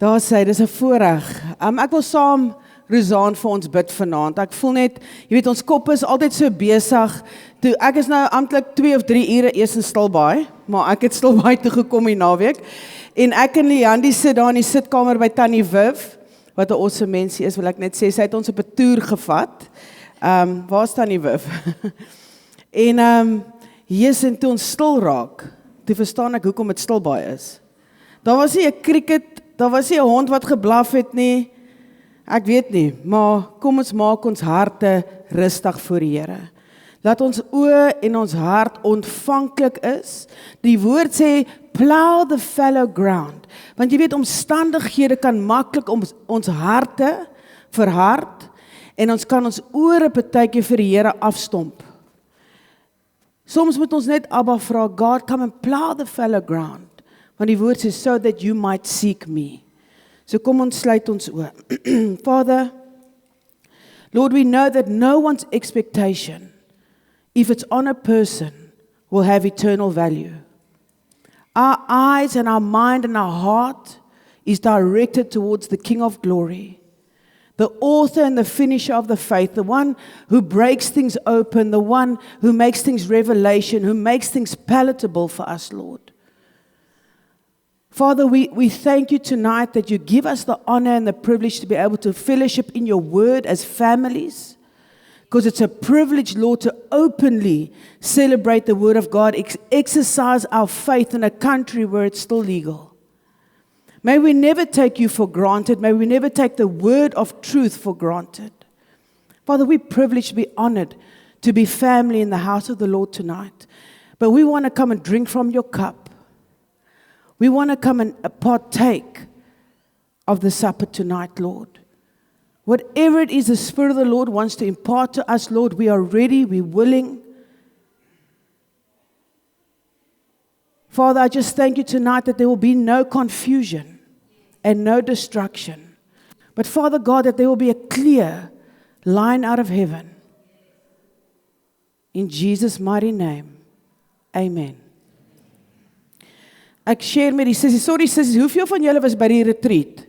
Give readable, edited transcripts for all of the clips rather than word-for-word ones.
Daar sê, dis 'n voorreg. Ek wil saam Rosaan vir ons bid vanaand. Ek voel net, jy weet, ons kop is altyd so besig. Toe ek is nou amptelik 2 of 3 ure eers in Stilbaai, maar ek het Stilbaai toe gekom die naweek. En ek en Leandie sit daar in die sitkamer by Tannie Viv, wat 'n awesome mensie is, wil ek net sê. Sy het ons op 'n toer gevat. Waar is Tannie Viv? En en toe ons stil raak, toe verstaan ek hoekom dit Stilbaai is. Daar was nie 'n cricket, daar was nie 'n hond wat geblaf het nie. Ek weet nie, maar kom ons maak ons harte rustig voor die Here. Laat ons oë en ons hart ontvanklik is. Die woord sê, plow the fallow ground. Want jy weet, omstandighede kan maklik ons harte verhard en ons kan ons ore partykeer vir die Here afstomp. Soms moet ons net Abba vra, God, come and plow the fallow ground. Want die woord sê, so that you might seek me. So kom ons sluit ons oë. Father, Lord, we know that no one's expectation, if it's on a person, will have eternal value. Our eyes and our mind and our heart is directed towards the King of glory, the author and the finisher of the faith, the one who breaks things open, the one who makes things revelation, who makes things palatable for us, Lord. Father, we thank you tonight that you give us the honor and the privilege to be able to fellowship in your word as families, because it's a privilege, Lord, to openly celebrate the word of God, exercise our faith in a country where it's still legal. May we never take you for granted. May we never take the word of truth for granted. Father, we're privileged to be honored to be family in the house of the Lord tonight. But we want to come and drink from your cup. We want to come and partake of the supper tonight, Lord. Whatever it is the Spirit of the Lord wants to impart to us, Lord, we are ready, we're willing. Father, I just thank you tonight that there will be no confusion and no destruction. But Father God, that there will be a clear line out of heaven. In Jesus' mighty name, amen. Ek share met die sissies, sorry sissies, hoeveel van julle was by die retreat?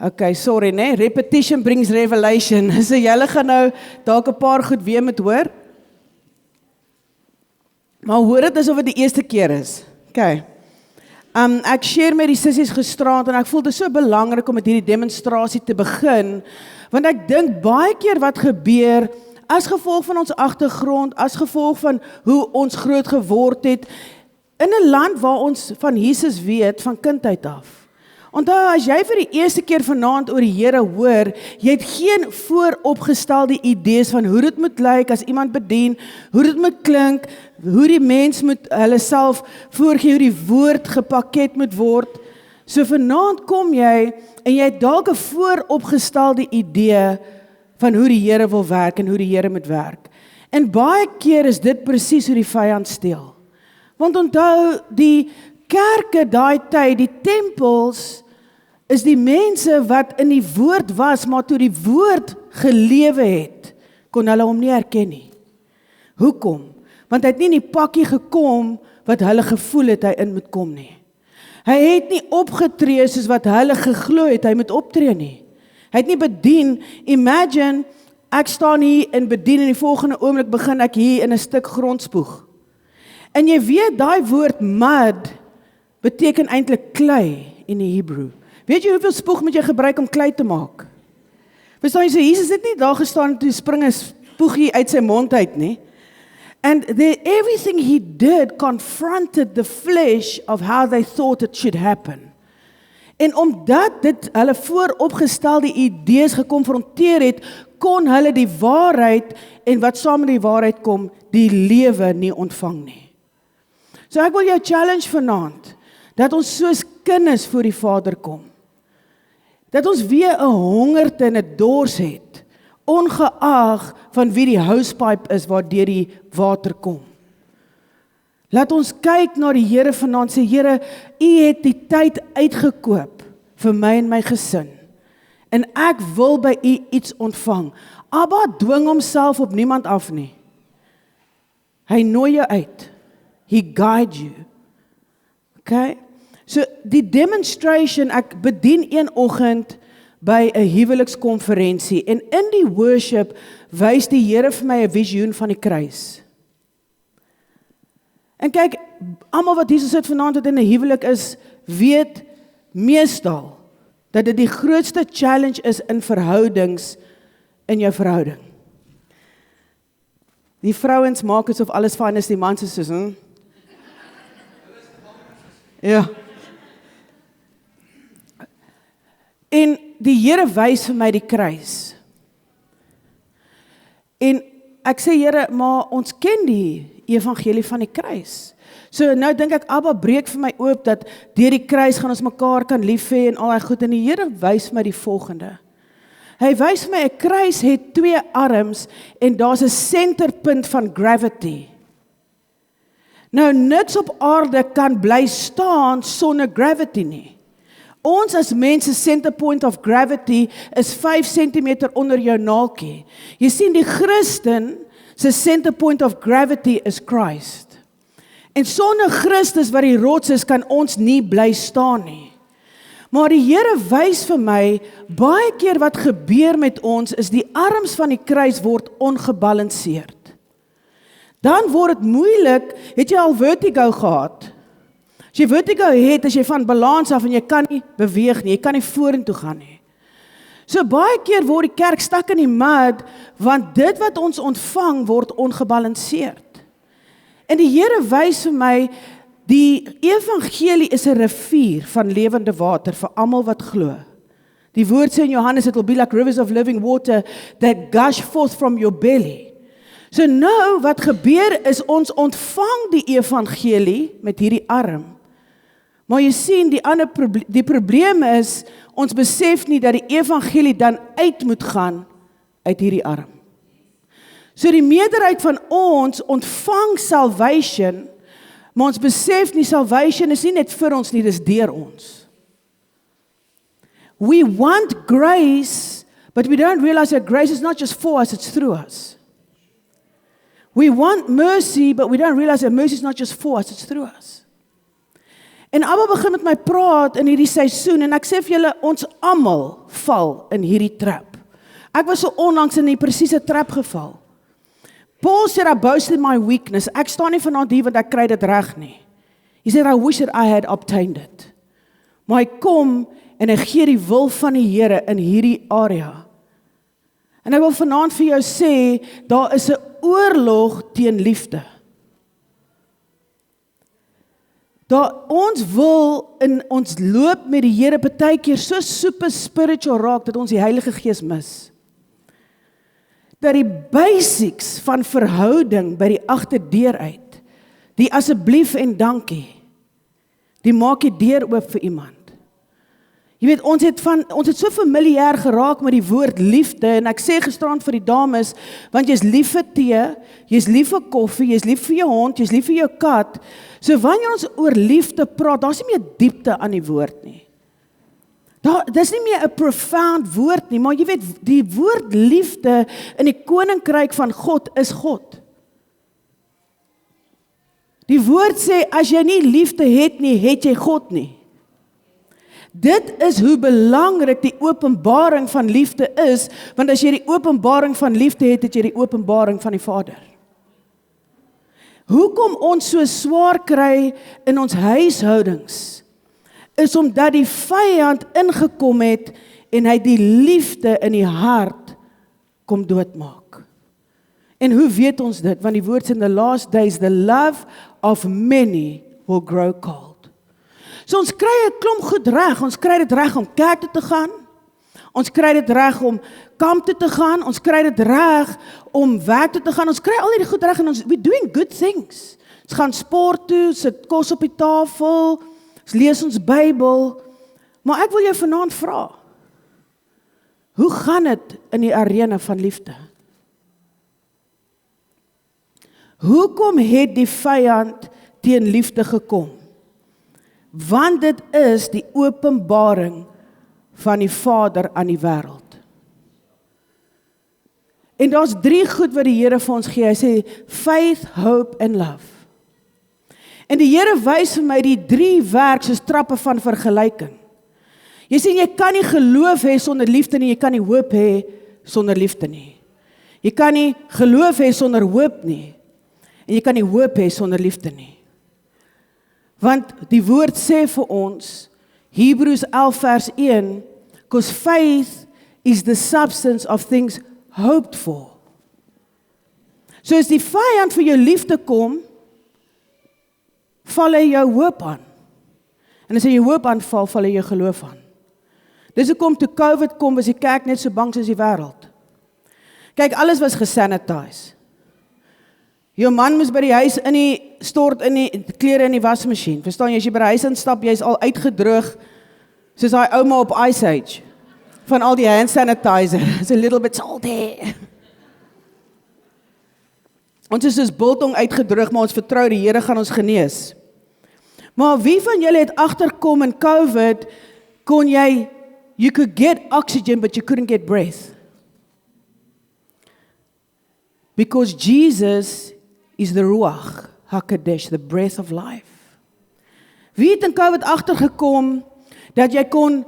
Okay, sorry nee, repetition brings revelation, so julle gaan nou dalk 'n paar goed weer met hoor. Maar hoor dit asof dit die eerste keer is. Okay. Ek share met die sissies gisteraand en ek voel dit is so belangrik om met hierdie demonstrasie te begin, want ek dink baie keer wat gebeur, as gevolg van ons agtergrond, as gevolg van hoe ons groot geword het, in 'n land waar ons van Jesus weet, van kindheid af. Onthou, as jy vir die eerste keer vanaand oor die Here hoor, jy het geen vooropgestelde idees van hoe dit moet lyk as iemand bedien, hoe dit moet klink, hoe die mens moet hulle self voorgee, hoe die woord gepakket moet word. So vanaand kom jy, en jy het dalk 'n vooropgestelde idee van hoe die Here wil werk en hoe die Here moet werk. En baie keer is dit presies hoe die vyand steel. Want onthou, die kerke daai tyd, die tempels, is die mense wat in die woord was, maar toe die woord gelewe het, kon hulle hom nie herken nie. Hoekom? Want hy het nie in die pakkie gekom, wat hulle gevoel het hy in moet kom nie. Hy het nie opgetree soos wat hulle geglo het hy moet optree nie. Hy het nie bedien, imagine, ek staan hier en bedien, en die volgende oomblik begin ek hier in 'n stuk grond spoeg. En jy weet, daai woord mud beteken eintlik klei in die Hebreë. Weet jy hoeveel spoeg moet jy gebruik om klei te maak? Verstaan jy, so Jesus het nie daar gestaan toe spring 'n spoegie uit sy mond uit nie. And everything he did confronted the flesh of how they thought it should happen. En omdat dit hulle vooropgestelde idees gekonfronteer het, kon hulle die waarheid en wat saam met die waarheid kom, die lewe nie ontvang nie. So ek wil jou challenge vanaand, dat ons soos kinders voor die Vader kom. Dat ons weer 'n hongerte en 'n dors het, ongeag van wie die housepipe is waardeur die water kom. Laat ons kyk na die Here vanaand, sê Here, U het die tyd uitgekoop vir my en my gesin. En ek wil by U iets ontvang. Abba dwing homself op niemand af nie. Hy nooi jou uit. He guides you. Okay? So die demonstration, ek bedien een oggend by 'n huwelikskonferensie en in die worship wys die Here vir my 'n visioen van die kruis. En kyk, almal wat hier sit vanaand wat in 'n huwelik is, weet meestal dat dit die grootste challenge is in verhoudings in jou verhouding. Die vrouens maak asof alles fyn is, die mans is soos, Ja. En die Here wys vir my die kruis. En ek sê, Here, maar ons ken die evangelie van die kruis. So nou dink ek, Abba breek vir my oop dat deur die kruis gaan ons mekaar kan lief hê en al daai goed. En die Here wys my die volgende. Hy wys my 'n kruis het 2 arms en daar's 'n senterpunt van gravity. Nou niks op aarde kan bly staan sonder gravity nie. Ons as mense center point of gravity is 5 cm onder jou naaltjie. Jy sien die Christen se center point of gravity is Christ. En sonder Christus wat die rots is, kan ons nie bly staan nie. Maar die Here wys vir my, baie keer wat gebeur met ons, is die arms van die kruis word ongebalanseerd. Dan word dit moeilik, het jy al vertigo gehad? As jy vertigo het, as jy van balans af en jy kan nie beweeg nie, jy kan nie vorentoe gaan nie. So baie keer word die kerk stak in die mud, want dit wat ons ontvang word ongebalanseerd. En die Here wys vir my, die evangelie is 'n rivier van lewende water vir almal wat glo. Die woord sê in Johannes, it will be like rivers of living water that gush forth from your belly. So nou wat gebeur is ons ontvang die evangelie met hierdie arm. Maar jy sien die probleem is ons besef nie dat die evangelie dan uit moet gaan uit hierdie arm. So die meerderheid van ons ontvang salvation, maar ons besef nie salvation is nie net vir ons nie, dis deur ons. We want grace, but we don't realize that grace is not just for us, it's through us. We want mercy, but we don't realize that mercy is not just for us, it's through us. En Abba begin met my praat in hierdie seisoen, en ek sê vir julle, ons almal val in hierdie trap. Ek was so onlangs in die presiese trap geval. Paul said, I boast in my weakness. Ek staan nie vanaand hier want ek kry dit reg nie. He said, I wish that I had obtained it. Maar hy kom en hy gee die wil van die Here in hierdie area. En ek wil vanaand vir jou sê, daar is 'n oorlog teen liefde. Ons wil in ons loop met die Here baie keer so super spiritual raak dat ons die Heilige Gees mis. Dat die basics van verhouding by die agterdeur uit, die asseblief en dankie, die maak die deur oop vir iemand. Jy weet, ons het so familier geraak met die woord liefde, en ek sê gisterand vir die dames, want jy's lief vir tee, jy's lief vir koffie, jy's lief vir jou hond, jy's lief vir jou kat. So wanneer ons oor liefde praat, daar's nie meer diepte aan die woord nie. Dis nie meer 'n profound woord nie, maar jy weet, die woord liefde in die koninkryk van God is God. Die woord sê, as jy nie liefde het nie, het jy God nie. Dit is hoe belangrik die openbaring van liefde is, want as jy die openbaring van liefde het, het jy die openbaring van die Vader. Hoekom ons so swaar kry in ons huishoudings, is omdat die vyand ingekom het en hy die liefde in die hart kom doodmaak. En hoe weet ons dit? Want die woord sê in the last days, the love of many will grow cold. So ons kry 'n klomp goed reg, ons kry dit reg om kerk toe te gaan, ons kry dit reg om kamp toe te gaan, ons kry dit reg om werk toe te gaan, ons kry al hierdie goed reg en we're doing good things. Ons gaan sport toe, sit kos op die tafel, ons lees ons Bybel, maar ek wil jou vanaand vra, hoe gaan dit in die arena van liefde? Hoekom het die vyand teen liefde gekom? Want dit is die openbaring van die Vader aan die wêreld. En daar's 3 goed wat die Here vir ons gee. Hy sê faith, hope and love. En die Here wys vir my die 3 werk soos trappe van vergelyking. Jy sien, jy kan nie geloof hê sonder liefde nie, jy kan nie hoop hê sonder liefde nie. Jy kan nie geloof hê sonder hoop nie, en jy kan nie hoop hê sonder liefde nie. Want die woord sê vir ons, Hebreërs 11 vers 1, because faith is the substance of things hoped for. So as die vyand vir jou liefde kom, val hy jou hoop aan. En as hy jou hoop aanval, val hy jou geloof aan. Dis hoekom toe COVID kom, was die kerk net so bang soos die wêreld. Kyk, alles was gesanitize. Jou man moes by die huis stort in die klere in die wasmasjien. Verstaan jy, as jy by die huis instap, jy is al uitgedroog, soos daai ouma op Ice Age, van al die hand sanitizer. It's a little bit salty. Ons is soos biltong uitgedroog, maar ons vertrou die Here gaan ons genees. Maar wie van julle het agterkom in COVID, you could get oxygen, but you couldn't get breath. Because Jesus is the Ruach HaKodesh, the breath of life. Wie het in COVID agtergekom, dat jy kon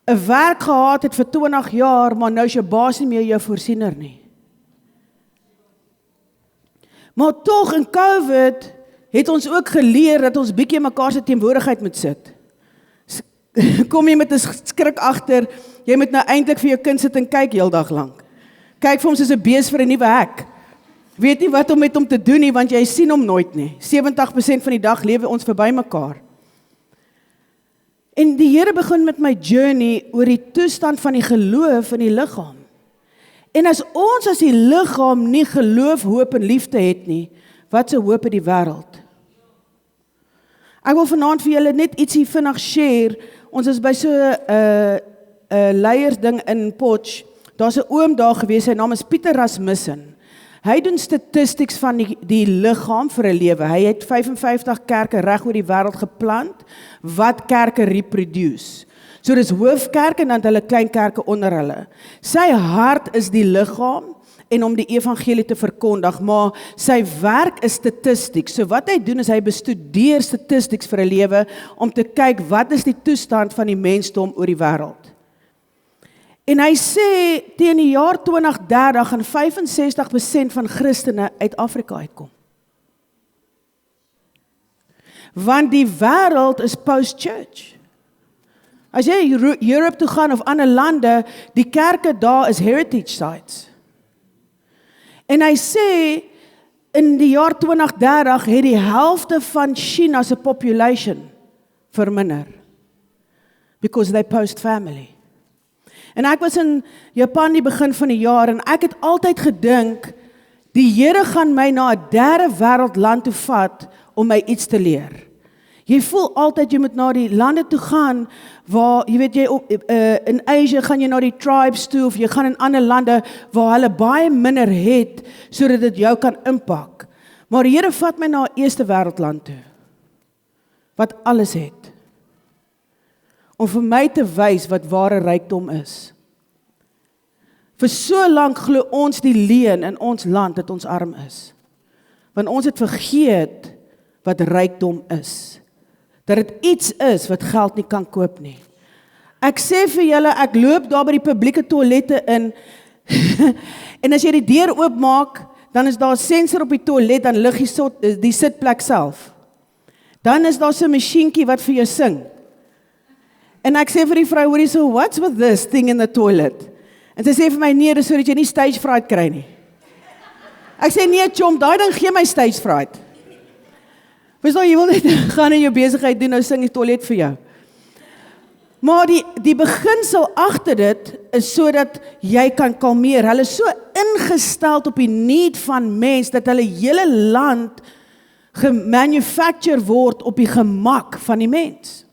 'n werk gehad het vir 20 jaar, maar nou is jou baas nie meer jou voorsiener nie. Maar tog in COVID het ons ook geleer dat ons bietjie mekaar se teenwoordigheid moet sit. Kom jy met 'n skrik agter, jy moet nou eintlik vir jou kind sit en kyk heeldag lank. Kyk vir hom soos 'n bees vir 'n nuwe hek. Weet nie wat om met hom te doen nie, want jy sien hom nooit nie. 70% van die dag lewe ons verby mekaar. En die Here begin met my journey oor die toestand van die geloof in die liggaam. En as die liggaam nie geloof, hoop en liefde het nie, wat se hoop het die wêreld? Ek wil vanaand vir julle net ietsie vinnig share. Ons is by so 'n leiersding in Potch. Daar's 'n oom daar gewees, sy naam is Pieter Rasmussen. Hy doen statistics van die liggaam vir 'n lewe. Hy het 55 kerke reg oor die wêreld geplant wat kerke reproduce. So dis hoofkerk en dan hulle klein kerke onder hulle. Sy hart is die liggaam en om die evangelie te verkondig, maar sy werk is statistics. So wat hy doen is hy bestudeer statistics vir 'n lewe om te kyk wat is die toestand van die mensdom oor die wêreld. En hy sê teen die jaar 2030 gaan 65% van Christene uit Afrika uitkom. Want die wêreld is post-church. As jy Europe toe gaan of ander lande, die kerke daar is heritage sites. En hy sê, in die jaar 2030 het die helfte van China se population verminder. Because they post family. En ek was in Japan die begin van die jaar, en ek het altyd gedink, die Here gaan my na 'n derde wêreld land toe vat, om my iets te leer. Jy voel altyd, jy moet na die lande toe gaan, waar, jy weet, in Asia gaan jy na die tribes toe, of jy gaan in ander lande, waar hulle baie minder het, sodat dit jou kan impak. Maar die Here vat my na 'n eerste wêreldland toe, wat alles het. Om vir my te wys wat ware rykdom is. Vir so lank glo ons die leuen in ons land dat ons arm is. Want ons het vergeet wat rykdom is. Dat dit iets is wat geld nie kan koop nie. Ek sê vir julle, ek loop daar by die publieke toilette in, en as jy die deur oopmaak, dan is daar 'n sensor op die toilet, dan lig die sitplek self. Dan is daar so 'n masjienkie wat vir jou sing. En ek sê vir die vrou, hoorie, so what's with this thing in the toilet? En sy sê vir my, nee, dis sodat jy nie stage fright kry nie. Ek sê, nee, chom, daai ding gee my stage fright. Verstaan, jy wil net gaan in jou besigheid doen, nou sing die toilet vir jou. Maar die beginsel agter dit is sodat jy kan kalmeer. Hulle is so ingestel op die need van mens, dat hulle hele land gemanufacture word op die gemak van die mens.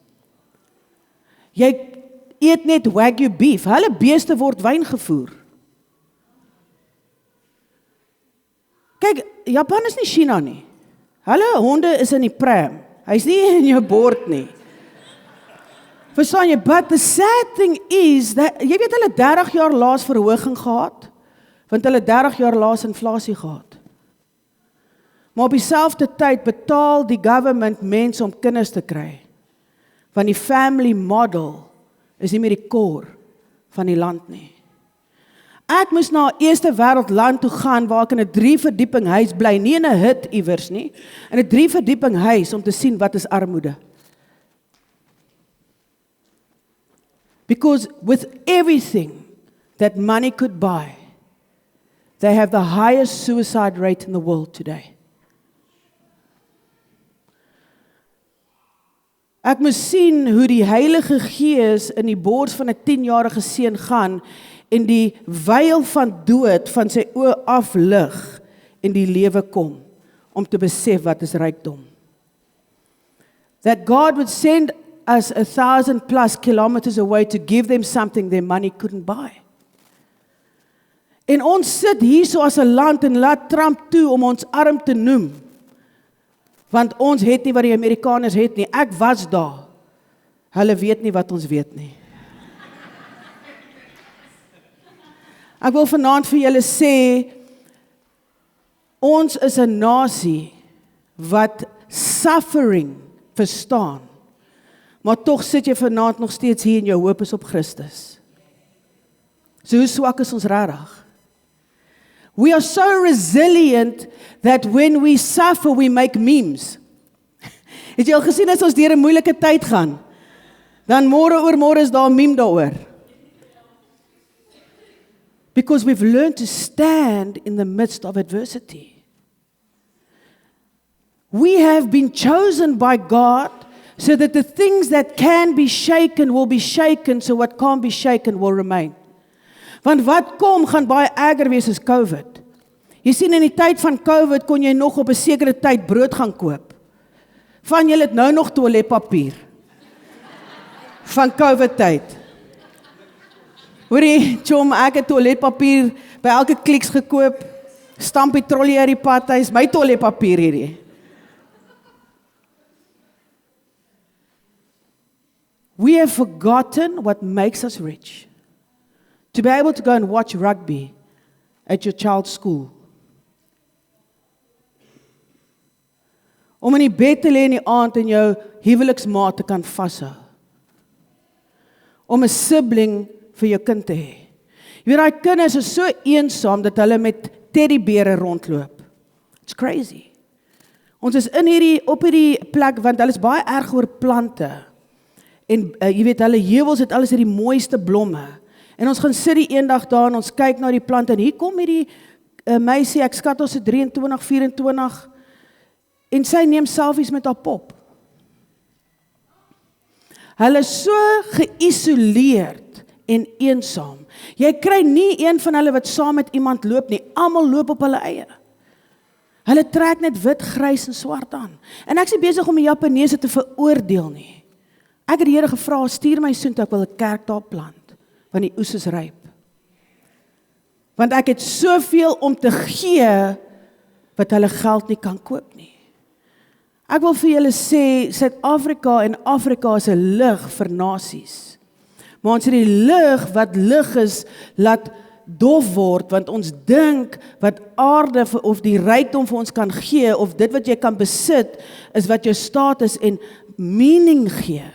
Jy eet net Wagyu beef, hulle beeste word wyn gevoer. Kyk, Japan is nie China nie. Hulle honde is in die pram, hy is nie in jou bord nie. Verstaan jy, but the sad thing is, that, jy weet hulle 30 jaar laas verhoging gehad, want hulle 30 jaar laas inflasie gehad. Maar op dieselfde tyd betaal die government mense om kinders te kry. Want die family model is nie meer die core van die land nie. Ek moes na 'n eerste wêreld land toe gaan waar ek in 'n 3-verdieping huis bly, nie in 'n hut iewers nie, in 'n 3-verdieping huis om te sien wat is armoede. Because with everything that money could buy, they have the highest suicide rate in the world today. Ek moes sien hoe die Heilige Gees in die bors van 'n 10-jarige seun gaan en die wyl van dood van sy oë aflig en die lewe kom om te besef wat is rykdom. That God would send us 1,000+ kilometers away to give them something their money couldn't buy. En ons sit hier so as 'n land en laat Trump toe om ons arm te noem. Want ons het nie wat die Amerikaners het nie. Ek was daar. Hulle weet nie wat ons weet nie. Ek wil vanaand vir julle sê, ons is 'n nasie wat suffering verstaan. Maar tog sit jy vanaand nog steeds hier en jou hoop is op Christus. So hoe swak is ons regtig? We are so resilient that when we suffer, we make memes. Het jy al gesien as ons deur 'n moeilike tyd gaan, dan môre oor môre is daar 'n meme daaroor. Because we've learned to stand in the midst of adversity. We have been chosen by God so that the things that can be shaken will be shaken, so what can't be shaken will remain. Want wat kom gaan baie erger wees as COVID. Jy sien in die tyd van COVID kon jy nog op 'n sekere tyd brood gaan koop. Van julle het nou nog toiletpapier. Van COVID tyd. Hoorie, chom, ek het toiletpapier by elke Clicks gekoop. Stamp die trolley uit die pad, hy is my toiletpapier hierdie. We have forgotten what makes us rich. To be able to go and watch rugby at your child's school. Om in die bed te lê in die aand en jou huweliksmaat te kan vashou. Om 'n sibling vir jou kind te hê. Jy weet, daai kinders is so eensaam dat hulle met teddybere rondloop. It's crazy. Ons is op hierdie plek, want hulle is baie erg oor plante. En jy weet, hulle heuwels het alles hierdie mooiste blomme. En ons gaan sit die eendag daar en ons kyk na die plante. En hier kom hierdie meisie, ek skat ons se 23, 24, en sy neem selfies met haar pop. Hulle is so geïsoleerd en eensaam. Jy kry nie een van hulle wat saam met iemand loop nie. Almal loop op hulle eie. Hulle trek net wit, grys en swart aan. En ek is nie besig om die Japaneese te veroordeel nie. Ek het die Here gevra, stuur my soontoe, ek wil 'n kerk daar plant, want die oes is ryp. Want ek het soveel om te gee, wat hulle geld nie kan koop nie. Ek wil vir julle sê, Suid-Afrika en Afrika is 'n lig vir nasies. Maar ons het die lig wat lig is, laat dof word, want ons dink wat aarde of die rykdom vir ons kan gee, of dit wat jy kan besit, is wat jou status en meaning gee.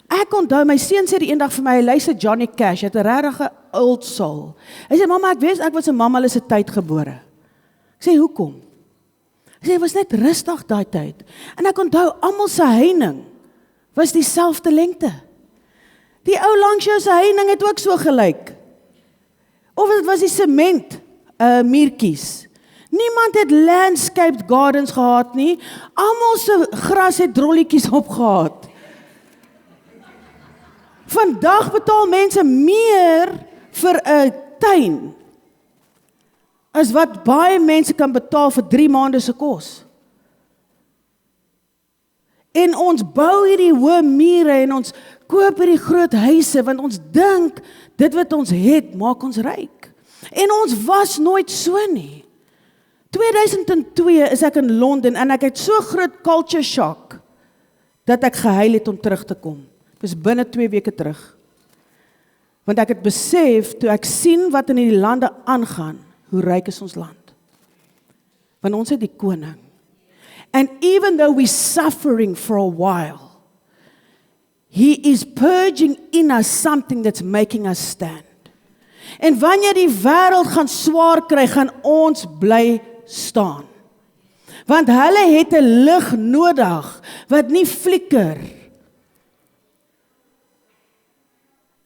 Ek onthou, my seun sê die eendag vir my, hy luister Johnny Cash, hy het 'n regte old soul. Hy sê, mamma, ek was 'n mamma, hulle se tyd gebore. Ek sê, hoekom? Hy sê, hy was net rustig daai tyd. En ek onthou, almal se heining was dieselfde lengte. Die ou langs jou se heining het ook so gelyk. Of dit was die sement muurtjies. Niemand het landscaped gardens gehad nie. Almal se gras het drolletjies opgehad. Vandag betaal mense meer vir 'n tuin as wat baie mense kan betaal vir 3 maande se kos. En ons bou hierdie hoë mure en ons koop hierdie groot huise, want ons dink dit wat ons het maak ons ryk. En ons was nooit so nie. 2002 is ek in Londen en ek het so groot culture shock dat ek gehuil het om terug te kom. Dis binne 2 weke terug. Want ek het besef, toe ek sien wat in die lande aangaan, hoe ryk is ons land. Want ons het die koning. And even though we're suffering for a while, He is purging in us something that's making us stand. En wanneer die wêreld gaan swaar kry, gaan ons bly staan. Want hulle het 'n lig nodig wat nie flikker.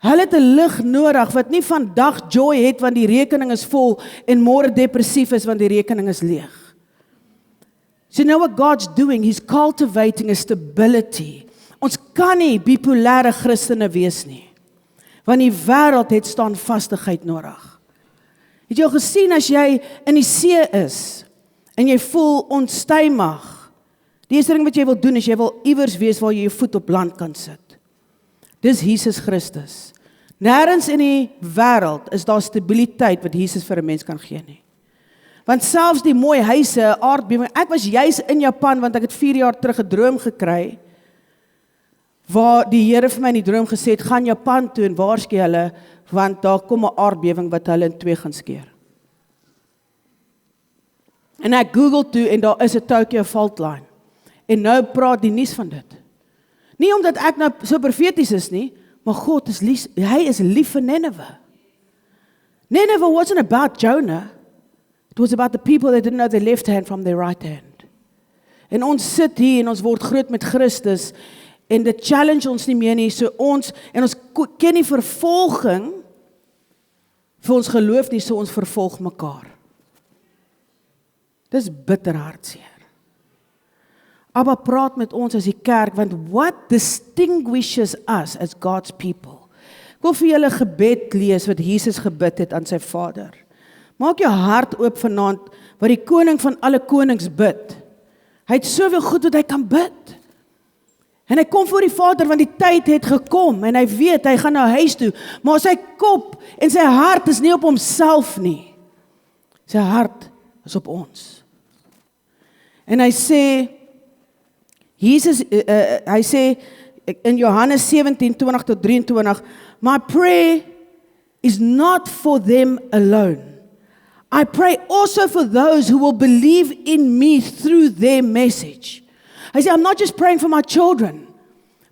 Hulle het 'n lig nodig wat nie vandag joy het want die rekening is vol en môre depressief is want die rekening is leeg. So you know what God's doing? He's cultivating a stability. Ons kan nie bipolêre Christene wees nie. Want die wêreld het standvastigheid nodig. Het jy al gesien as jy in die see is en jy voel onstuimig? Die eerste ding wat jy wil doen is jy wil iewers wees waar jy jou voet op land kan sit. Dis Jesus Christus. Nêrens in die wêreld is daar stabiliteit wat Jesus vir 'n mens kan gee nie. Want selfs die mooi huise, aardbewing, ek was juis in Japan want ek het 4 jaar terug 'n droom gekry waar die Here vir my in die droom gesê het, gaan Japan toe en waarsku hulle want daar kom 'n aardbewing wat hulle in 2 gaan skeer. En ek Google toe en daar is 'n Tokyo fault line. En nou praat die nuus van dit. Nie omdat ek nou so profeties is nie, maar God is lief, hy is lief vir Nineveh. Nineveh wasn't about Jonah. It was about the people that didn't know their left hand from their right hand. En ons sit hier en ons word groot met Christus en dit challenge ons nie meer nie, so ons ken nie vervolging vir ons geloof nie, so ons vervolg mekaar. Dis bitter hartseer. Abba praat met ons as die kerk, want what distinguishes us as God's people? Ek wil vir julle gebed lees wat Jesus gebid het aan sy Vader. Maak jou hart oop vanaand, wat die koning van alle konings bid. Hy het soveel goed wat hy kan bid. En hy kom voor die Vader, want die tyd het gekom, en hy weet, hy gaan na huis toe, maar sy kop en sy hart is nie op homself nie. Sy hart is op ons. En hy sê, Jesus, hy sê in Johannes 17:20-23, my prayer is not for them alone. I pray also for those who will believe in me through their message. Hy sê, I'm not just praying for my children.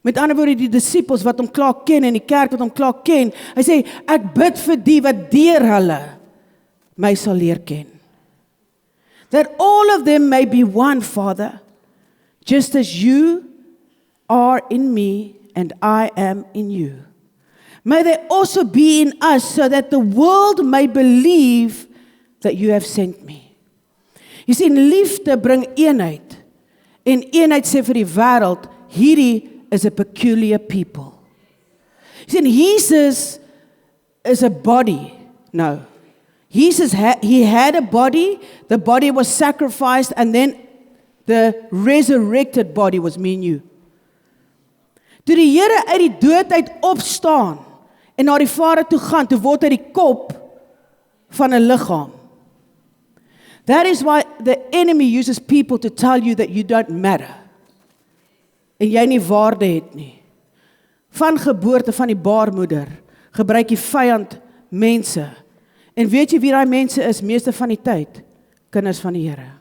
Met ander woorde, die disippels wat hom klaar ken en die kerk wat hom klaar ken. Hy sê, ek bid vir die wat deur hulle my sal leer ken. That all of them may be one, Father, just as you are in me and I am in you. May they also be in us so that the world may believe that you have sent me. Jy sien, liefde bring eenheid. En eenheid sê vir die wêreld, hierdie is a peculiar people. Jy sien, Jesus is a body. No. Jesus, he had a body, the body was sacrificed, and then the resurrected body was me and you. Toe die Here uit die dood uit opstaan, en na die Vader toe gaan, toe word hy die kop van 'n liggaam. That is why the enemy uses people to tell you that you don't matter. En jy nie waarde het nie. Van geboorte van die baarmoeder gebruik die vyand mense. En weet jy wie daai mense is meeste van die tyd? Kinders van die Here.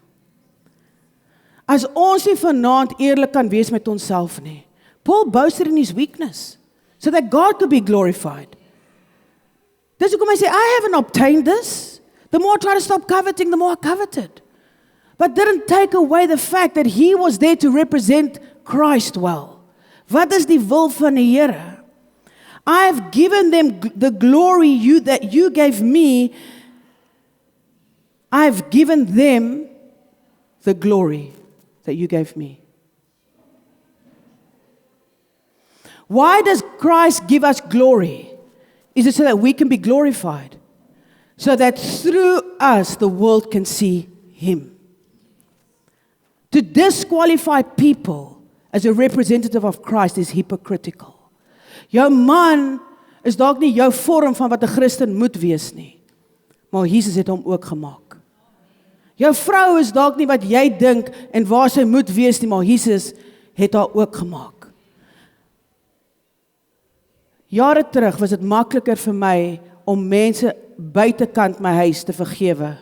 As ons nie vanaand eerlik kan wees met onsself nie. Paul boasted in his weakness, so that God could be glorified. Dis hoekom hy sê, I haven't obtained this. The more I try to stop coveting, the more I coveted. But didn't take away the fact that he was there to represent Christ well. Wat is die wil van die Here? I have given them the glory that you gave me. I have given them the glory that you gave me. Why does Christ give us glory? Is it so that we can be glorified? So that through us the world can see Him. To disqualify people as a representative of Christ is hypocritical. Jou man is dalk nie jou vorm van wat 'n Christen moet wees nie. Maar Jesus het hom ook gemaak. Jou vrou is dalk nie wat jy dink en waar sy moet wees nie, maar Jesus het haar ook gemaak. Jare terug was dit makliker vir my om mense buitekant my huis te vergewe,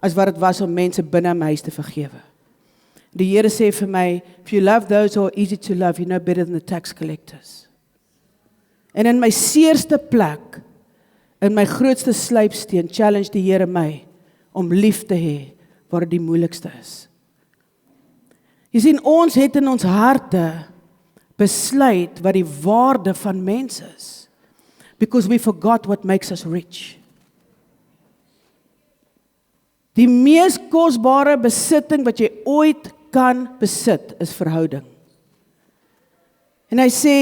as wat dit was om mense binne my huis te vergewe. Die Here sê vir my, if you love those who are easy to love, you know better than the tax collectors. En in my seerste plek, in my grootste slypsteen, challenge die Here my, om lief te hê, waar die moeilikste is. Jy sien, ons het in ons harte besluit wat die waarde van mens is. Because we forgot what makes us rich. Die mees kosbare besitting wat jy ooit kan besit, is verhouding. En hy sê,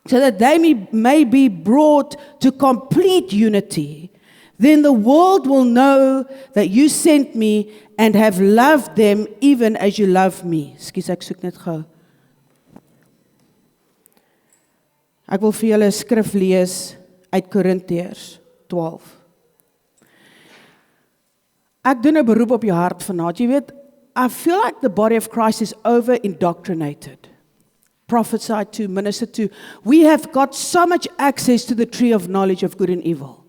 so that they may be brought to complete unity, then the world will know that you sent me and have loved them even as you love me. Skus, ek soek net gou. Ek wil vir julle 'n skrif lees uit Korintiërs 12. Ek doen 'n beroep op jou hart vanaand. Jy weet, I feel like the body of Christ is over indoctrinated. Prophesied to, ministered to. We have got so much access to the tree of knowledge of good and evil.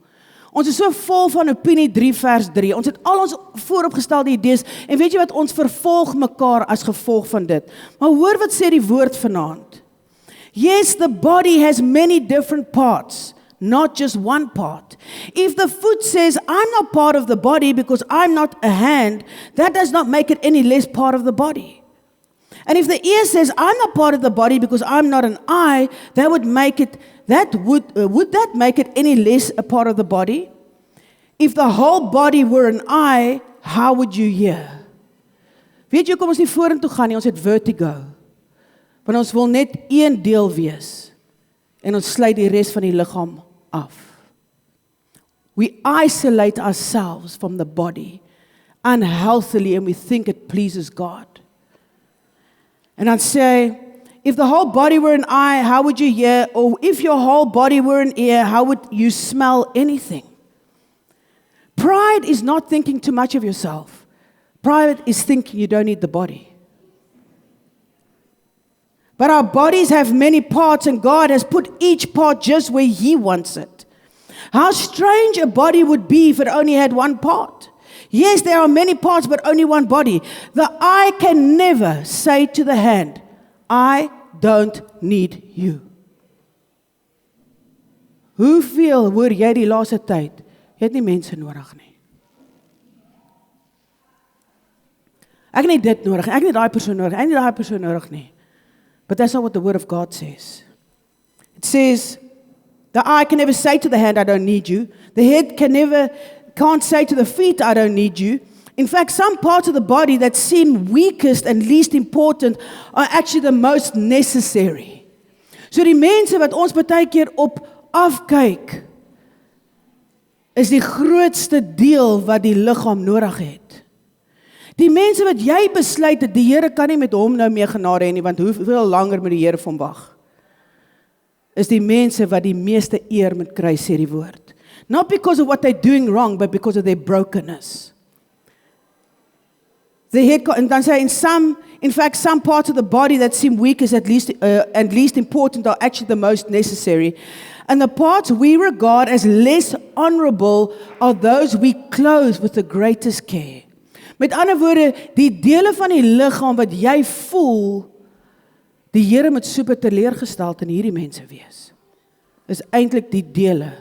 Ons is so vol van Opinie 3 vers 3. Ons het al ons vooropgestelde idees en weet jy wat, ons vervolg mekaar as gevolg van dit. Maar hoor wat sê die woord vanaand. Yes, the body has many different parts, not just one part. If the foot says, I'm not part of the body because I'm not a hand, that does not make it any less part of the body. And if the ear says, I'm not part of the body because I'm not an eye, that would make it, would that make it any less a part of the body? If the whole body were an eye, how would you hear? Weet jy, kom ons nie vorentoe gaan nie, ons het vertigo. Want ons wil net een deel wees, en ons sluit die res van die liggaam af. We isolate ourselves from the body unhealthily and we think it pleases God. And I'd say, if the whole body were an eye, how would you hear? Or if your whole body were an ear, how would you smell anything? Pride is not thinking too much of yourself. Pride is thinking you don't need the body. But our bodies have many parts and God has put each part just where He wants it. How strange a body would be if it only had one part. Yes, there are many parts, but only one body. The eye can never say to the hand, I don't need you. Hoeveel hoor jy die laaste tyd? Jy het nie mense nodig nie. Ek het nie dit nodig, ek het nie daai persoon nodig, ek het nie daai persoon nodig nie. But that's not what the Word of God says. It says, the eye can never say to the hand, I don't need you. The head can't say to the feet, I don't need you. In fact, some parts of the body that seem weakest and least important are actually the most necessary. So die mense wat ons baie keer op afkyk, is die grootste deel wat die liggaam nodig het. Die mense wat jy besluit het, die Here kan nie met hom nou meer genade hê nie, want hoeveel langer moet die Here vir hom wag? Is die mense wat die meeste eer moet kry, sê die woord. Not because of what they're doing wrong, but because of their brokenness. And dan sê in fact, some parts of the body that seem weakest and least important are actually the most necessary. And the parts we regard as less honorable are those we clothe with the greatest care. Met ander woorde, die dele van die liggaam wat jy voel, die Here moet super teleurgesteld in hierdie mense wees, is eintlik die dele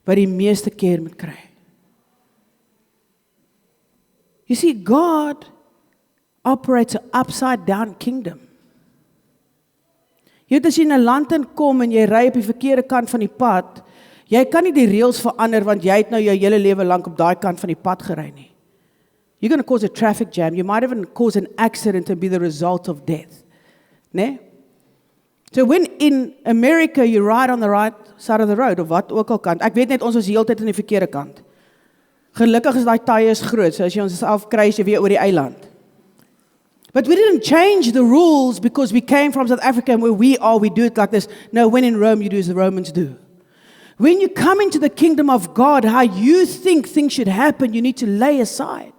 wat die meeste keer moet kry. You see, God operates an upside down kingdom. Jy weet, as jy in 'n land inkom en jy ry op die verkeerde kant van die pad, jy kan nie die reëls verander want jy het nou jou hele lewe lank op daai kant van die pad gery nie. You're going to cause a traffic jam. You might even cause an accident and be the result of death. Nee? So when in America you ride on the right side of the road, of wat ook al kant, ek weet net ons is heeltyd aan die verkeerde kant. Gelukkig is daai tye is groot, so as jy ons self kry, is jy weer oor die eiland. But we didn't change the rules because we came from South Africa and where we are, we do it like this. No, when in Rome, you do as the Romans do. When you come into the kingdom of God, how you think things should happen, you need to lay aside.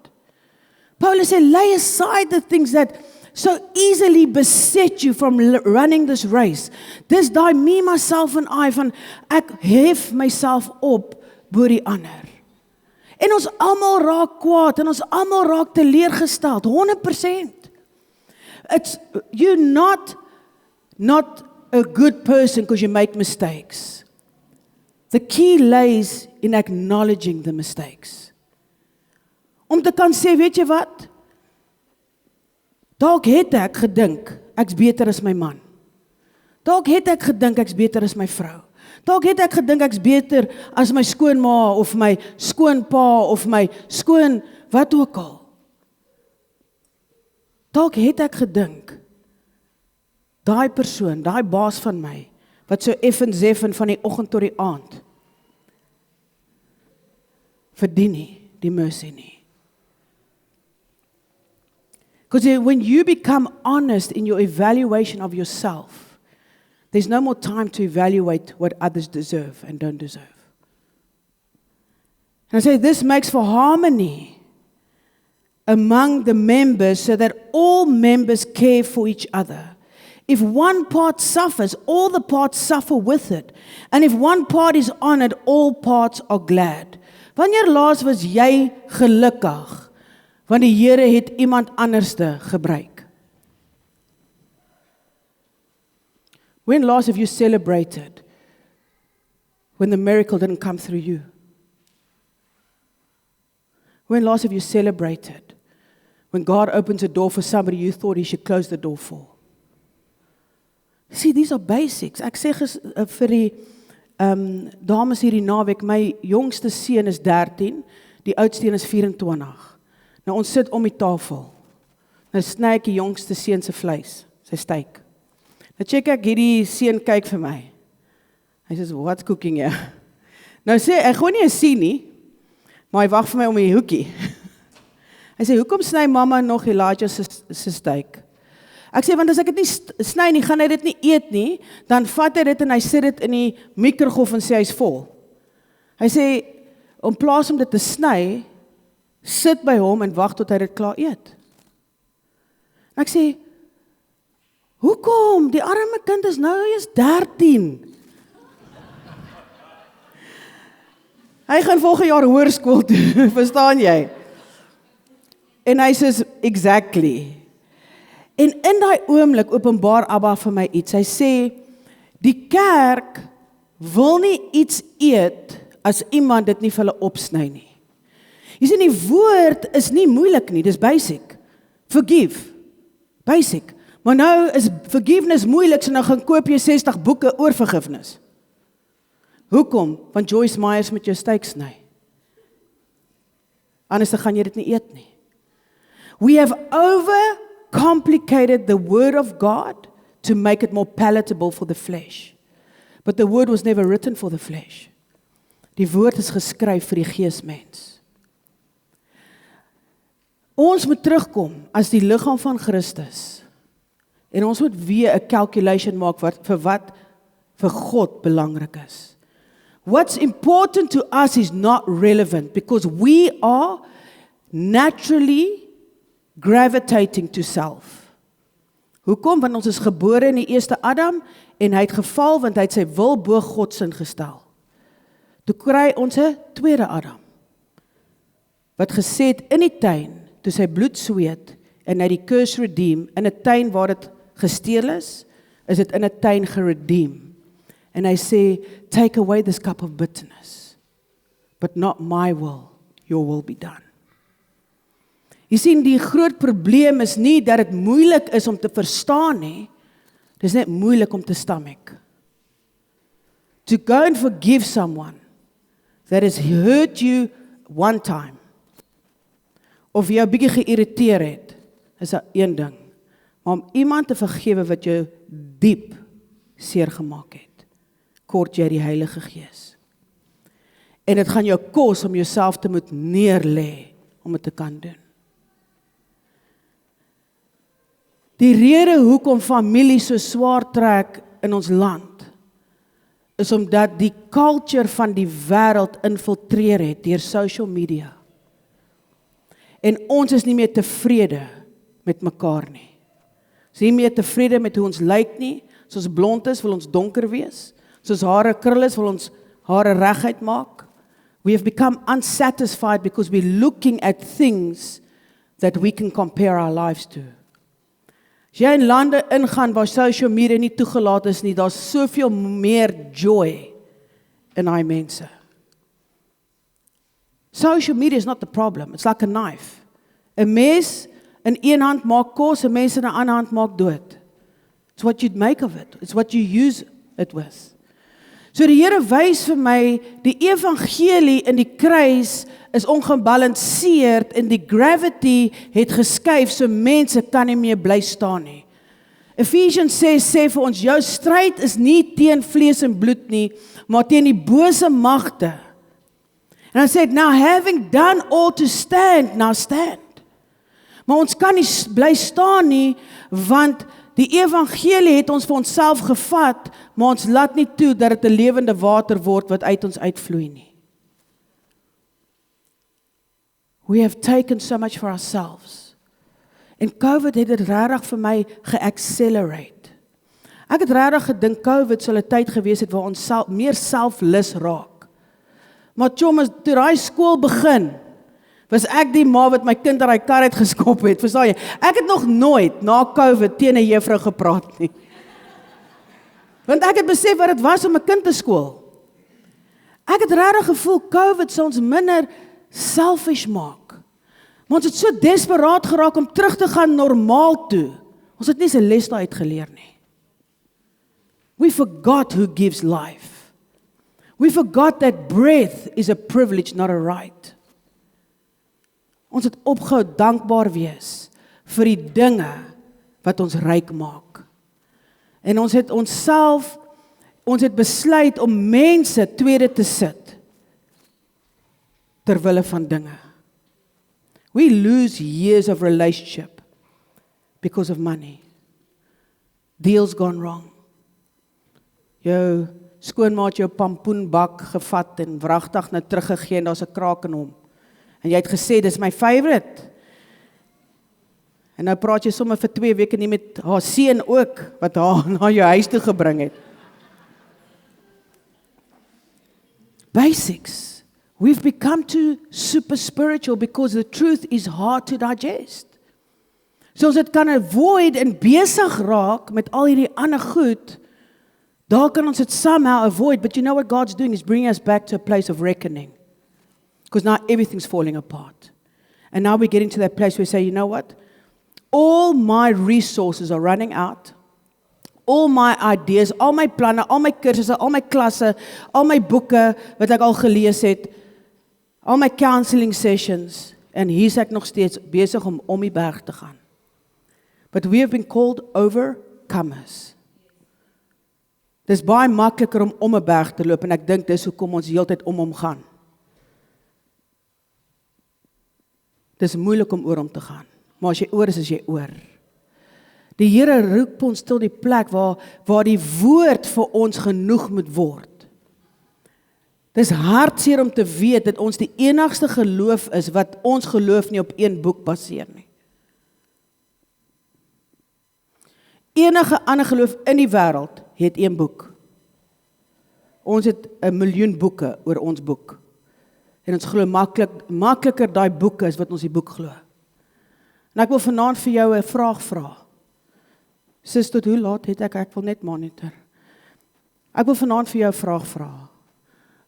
Paulus said, lay aside the things that so easily beset you from running this race. Dis daai me, myself en I, van ek hef myself op bo die ander. En ons almal raak kwaad en ons almal raak teleurgesteld, 100%. You're not a good person because you make mistakes. The key lays in acknowledging the mistakes. Om te kan sê, weet jy wat? Dalk het ek gedink, ek's beter as my man. Dalk het ek gedink, ek's beter as my vrou. Dalk het ek gedink, ek's beter as my skoonma, of my skoonpa, of my skoon, wat ook al. Dalk het ek gedink, daai persoon, daai baas van my, wat so effen van die oggend tot die aand, verdien nie die mercy nie. Because when you become honest in your evaluation of yourself, there's no more time to evaluate what others deserve and don't deserve. And I say this makes for harmony among the members so that all members care for each other. If one part suffers, all the parts suffer with it. And if one part is honored, all parts are glad. Wanneer laas was jy gelukkig? Want die Here het iemand anderste gebruik. When last have you celebrated when the miracle didn't come through you? When last have you celebrated when God opens a door for somebody you thought He should close the door for? See, these are basics. Ek sê vir die dames hierdie naweek, my jongste seun is 13, die oudste een is 24. Nou ons sit om die tafel. Nou sny ek die jongste seun se vleis, sy steak. Nou check ek hierdie seun kyk vir my. Hy sê, "What's cooking here?" Nou sê ek gou nie eens sien nie, maar hy wag vir my om die hoekie. Hy sê, "Hoekom sny mamma nog Elijah se steak?" Ek sê, "Want as ek dit nie sny nie, gaan hy dit nie eet nie, dan vat hy dit en hy sit dit in die mikrogolf en sê hy's vol." Hy sê, "In plaas om dit te sny, sit by hom en wag tot hy dit klaar eet." En ek sê, "Hoekom? Die arme kind is nou eers 13. Hy gaan volgende jaar hoërskool toe, verstaan jy? En hy sê, "Exactly." En in daai oomblik openbaar Abba vir my iets. Hy sê, die kerk wil nie iets eet as iemand dit nie vir hulle opsny nie. Jy sien, die woord is nie moeilik nie, dis basic. Forgive, basic. Maar nou is forgiveness moeilik, so nou gaan koop jy 60 boeke oor vergifnis. Hoekom? Want Joyce Myers met jou steak sny. Anders dan gaan jy dit nie eet nie. We have overcomplicated the word of God to make it more palatable for the flesh. But the word was never written for the flesh. Die woord is geskryf vir die geesmens. Ons moet terugkom as die liggaam van Christus. En ons moet weer 'n calculation maak vir wat vir God belangrik is. What's important to us is not relevant because we are naturally gravitating to self. Hoekom? Want ons is gebore in die eerste Adam en hy het geval want hy het sy wil bo God se gestel. Toe kry ons 'n tweede Adam wat gesê het in die tuin toe sy bloed sweet en hy die curse redeem in 'n tuin waar dit gesteel is dit in 'n tuin geredeem. En hy sê, "Take away this cup of bitterness, but not my will, your will be done." Jy sien, die groot probleem is nie dat dit moeilik is om te verstaan nie, dis net moeilik om te stomach. To go and forgive someone that has hurt you one time, of jou bietjie geïrriteer het, is een ding. Maar om iemand te vergewe wat jou diep seer gemaak het, kort jy die Heilige Gees. En dit gaan jou kos om jouself te moet neerlê om dit te kan doen. Die rede hoekom familie so swaar trek in ons land, is omdat die culture van die wêreld infiltreer het deur social media. En ons is nie meer tevrede met mekaar nie. Ons is nie meer tevrede met hoe ons lyk nie. As ons blond is, wil ons donker wees. As ons hare krul is, wil ons hare reguit maak. We have become unsatisfied because we're looking at things that we can compare our lives to. As jy in lande ingaan waar social media nie toegelaat is nie, daar's soveel meer joy in daai mense. Social media is not the problem, it's like a knife. 'n Mes in een hand maak kos, 'n mes in 'n ander hand maak dood. It's what you make of it, it's what you use it with. So die Here wys vir my, die evangelie in die kruis is ongebalanseerd en die gravity het geskuif, so mense kan nie meer bly staan nie. Ephesians 6 sê vir ons, jou stryd is nie teen vlees en bloed nie, maar teen die bose magte. En hy sê, now having done all to stand, now stand. Maar ons kan nie bly staan nie, want die evangelie het ons vir onsself gevat, maar ons laat nie toe dat dit 'n lewende water word wat uit ons uitvloei nie. We have taken so much for ourselves. En COVID het dit regtig vir my ge-accelerate. Ek het regtig gedink COVID sal 'n tyd gewees het waar ons meer selflus raak. Maar Thomas, toe daai skool begin, was ek die ma wat my kind uit die kar uit geskop het, verstaan jy? Ek het nog nooit na COVID teen 'n juffrou gepraat nie. Want ek het besef wat dit was om 'n kind te skool. Ek het regtig gevoel COVID sal ons minder selfish maak. Maar ons het so desperaat geraak om terug te gaan normaal toe. Ons het nie se les daar uitgeleer nie. We forgot who gives life. We forgot that breath is a privilege, not a right. Ons het opgehou dankbaar wees vir die dinge wat ons ryk maak. En ons het besluit om mense tweede te sit ter wille van dinge. We lose years of relationship because of money. Deals gone wrong. Jou skoonmaat jou pampoenbak gevat en wragtig nou teruggegee en daar's 'n kraak in hom. En jy het gesê, dis my favorite. En nou praat jy sommer vir 2 weke nie met haar seun ook, wat haar na jou huis toe gebring het. Basics. We've become too super spiritual because the truth is hard to digest. So as dit kan avoid en besig raak met al hierdie ander goed, daar kan ons dit somehow avoid, but you know what God's doing is bringing us back to a place of reckoning. Because now everything's falling apart. And now we're getting to that place where we say, you know what? All my resources are running out. All my ideas, al my planne, al my kursusse, al my klasse, al my boeke wat ek al gelees het, al my counseling sessions, en hier is ek nog steeds besig om die berg te gaan. But we have been called overcomers. Dis baie makliker om 'n berg te loop, en ek dink dis hoekom ons heeltyd om hom gaan. Dis moeilik om oor hom te gaan, maar as jy oor is jy oor. Die Here roep ons tot die plek waar die woord vir ons genoeg moet word. Dis hartseer om te weet dat ons die enigste geloof is wat ons geloof nie op een boek baseer nie. Enige ander geloof in die wêreld het een boek. Ons het 1 miljoen boeke oor ons boek. En ons glo makliker daai boeke is wat ons die boek glo. En ek wil vanaand vir jou 'n vraag vra. Sis, tot hoe laat het ek wil net monitor. Ek wil vanaand vir jou 'n vraag vra.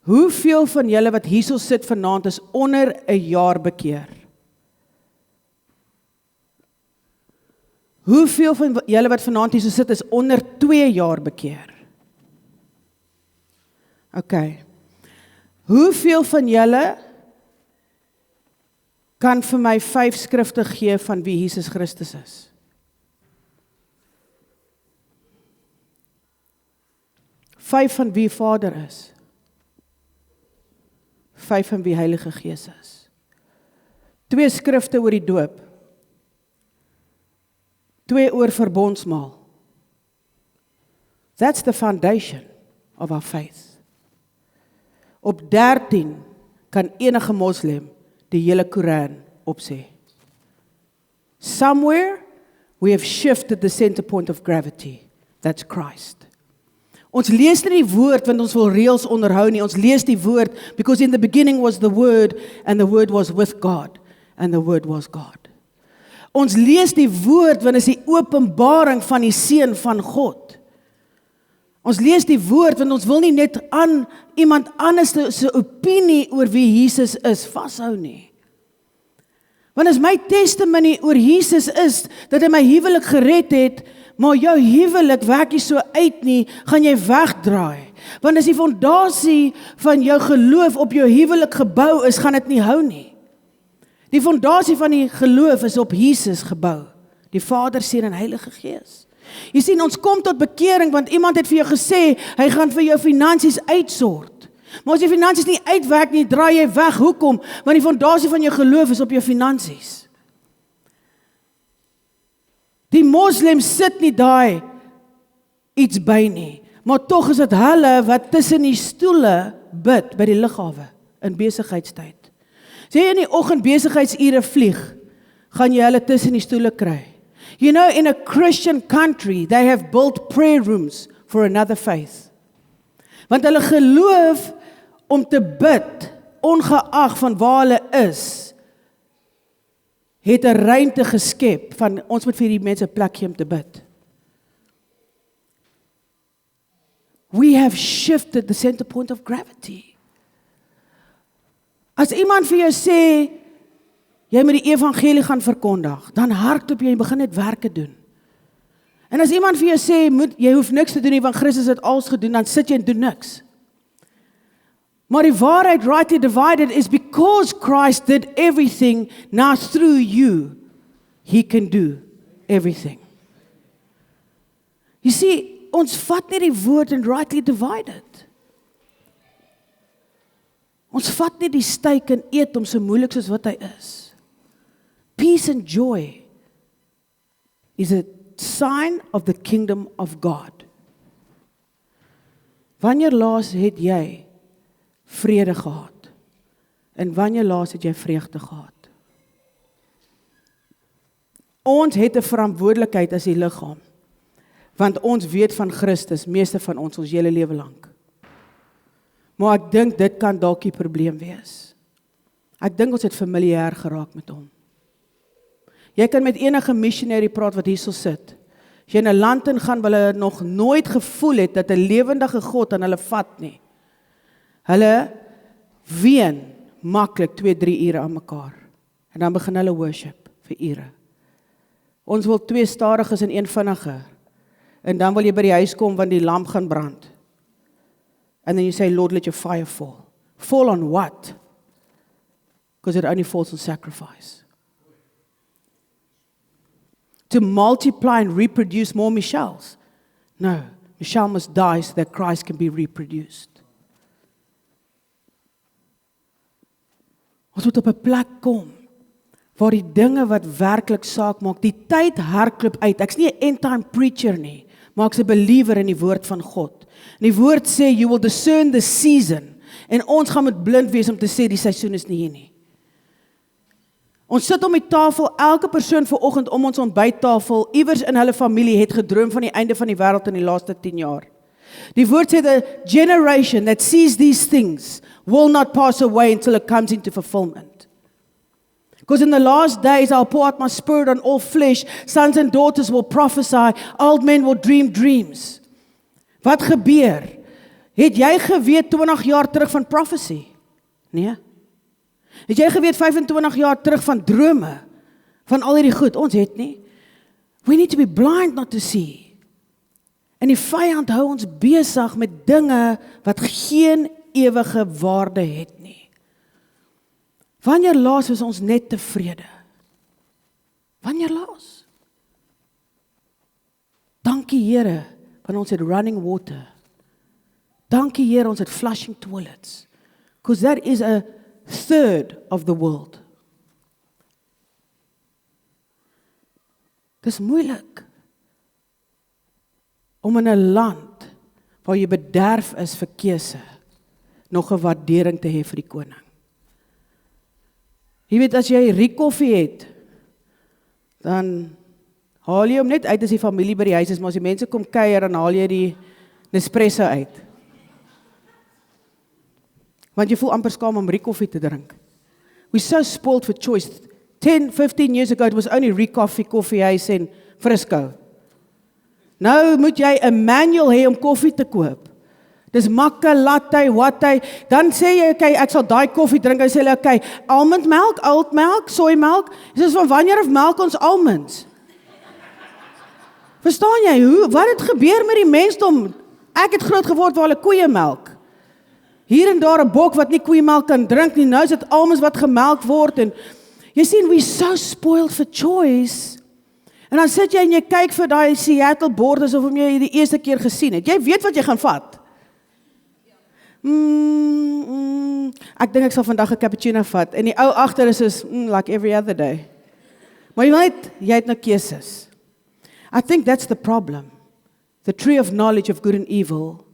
Hoeveel van julle wat hierso sit vanaand is onder 'n jaar bekeer? Hoeveel van julle wat vanaand hierso sit is onder 2 jaar bekeer? Okay. Hoeveel van julle kan vir my 5 skrifte gee van wie Jesus Christus is? 5 van wie Vader is. 5 van wie Heilige Gees is. 2 skrifte oor die doop. 2 oor verbondsmaal. That's the foundation of our faith. Op 13 kan enige moslim die hele Koran opsê. Somewhere we have shifted the center point of gravity. That's Christ. Ons lees nie die woord want ons wil reëls onderhou nie. Ons lees die woord because in the beginning was the word and the word was with God and the word was God. Ons lees die woord want dit is die openbaring van die seun van God. Ons lees die woord want ons wil nie net aan iemand anders se opinie oor wie Jesus is vashou nie. Want as my testimony oor Jesus is dat hy my huwelik gered het, maar jou huwelik werk nie so uit nie, gaan jy wegdraai. Want as die fondasie van jou geloof op jou huwelik gebou is, gaan dit nie hou nie. Die fondasie van die geloof is op Jesus gebou, die Vader, Seun en Heilige Gees. Jy sien, ons kom tot bekering, want iemand het vir jou gesê, hy gaan vir jou finansies uitsort. Maar as die finansies nie uitwerk nie, draai jy weg. Hoekom? Want die fondasie van jou geloof is op jou finansies. Die moslems sit nie daai iets by nie, maar tog is dit hulle wat tussen die stoele bid by die lughawe in besigheidstyd. As jy in die oggend besigheidsure vlieg, gaan jy hulle tussen die stoele kry. You know, in a Christian country, they have built prayer rooms for another faith. Want hulle geloof om te bid, ongeag van waar hulle is, het 'n ruimte geskep van ons moet vir die mense 'n plek gee om te bid. We have shifted the center point of gravity. As iemand vir jou sê, jy moet die evangelie gaan verkondig, dan hardloop jy en begin net werke doen. En as iemand vir jou sê, jy hoef niks te doen nie, want Christus het alles gedoen, dan sit jy en doen niks. Maar die waarheid, rightly divided, is because Christ did everything, now through you, He can do everything. You see, ons vat nie die woord en rightly divided. Ons vat nie die steak en eet hom so moeilik soos wat hy is. Peace and joy is a sign of the kingdom of God. Wanneer laas het jy vrede gehad? En wanneer laas het jy vreugde gehad? Ons het 'n verantwoordelikheid as die liggaam, want ons weet van Christus, meeste van ons hele lewe lank. Maar ek dink dit kan dalk die probleem wees. Ek dink ons het familier geraak met hom. Jy kan met enige missionary praat wat hierso sit. As jy in 'n land ingaan waar hulle nog nooit gevoel het dat 'n lewendige God aan hulle vat nie. Hulle ween maklik 2-3 ure aan mekaar. En dan begin hulle worship vir ure. Ons wil 2 stadiges en 1 vinniger. En dan wil jy by die huis kom want die lamp gaan brand. And then you say, Lord, let your fire fall. Fall on what? Because it only falls on sacrifice. To multiply and reproduce more Michelles. No, Michelle must die so that Christ can be reproduced. Ons moet op 'n plek kom waar die dinge wat werklik saak maak, die tyd hardloop uit. Ek's nie 'n end-time preacher nie, maar ek's 'n believer in die woord van God. En die woord sê, you will discern the season. En ons gaan met blind wees om te sê, die seisoen is nie hier nie. Ons sit om die tafel, elke persoon vanoggend om ons ontbyttafel, iewers in hulle familie het gedroom van die einde van die wêreld in die laaste 10 jaar. Die woord sê, the generation that sees these things will not pass away until it comes into fulfillment. Because in the last days I'll pour out my spirit on all flesh, sons and daughters will prophesy, old men will dream dreams. Wat gebeur? Het jy geweet 20 jaar terug van prophecy? Nee. Het jy geweet 25 jaar terug van drome? Van al hierdie goed? Ons het nie. We need to be blind not to see. En die vyand hou ons besig met dinge wat geen ewige waarde het nie. Wanneer laas is ons net tevrede? Wanneer laas? Dankie Here, want ons het running water. Dankie Here, ons het flushing toilets. Because that is a third of the world. Dis moeilik om in 'n land waar jy bederf is vir keuse, nog 'n waardering te hê vir die koning. Jy weet, as jy ryk koffie het, dan haal jy hom net uit as die familie by die huis is, maar as die mense kom kuier, dan haal jy Nespresso uit. Want jy voel amper skaam om Re-Coffee te drink. We're so spoiled for choice. 10, 15 years ago, it was only Re-Coffee, Koffiehuis en Frisco. Nou moet jy 'n manual hê om koffie te koop. Dis makka, latte, watte. Dan sê jy, okay, ek sal daai koffie drink. Hy sê hulle, okay, almond melk, oat melk, soy melk. Dis van wanneer of melk ons almonds? Verstaan jy, wat het gebeur met die mensdom? Ek het groot geword waar hulle koeie melk. Hier en daar 'n bok wat nie koeiemelk kan drink nie, nou is dit almos wat gemelk word en jy sien, we're so spoiled for choice. En dan sit jy en jy kyk vir daai Seattle bord asof jy die eerste keer gesien het. Jy weet wat jy gaan vat. Ek dink ek sal vandag 'n cappuccino vat en die ou agter is like every other day. Maar jy het nou keuses. I think that's the problem. The tree of knowledge of good and evil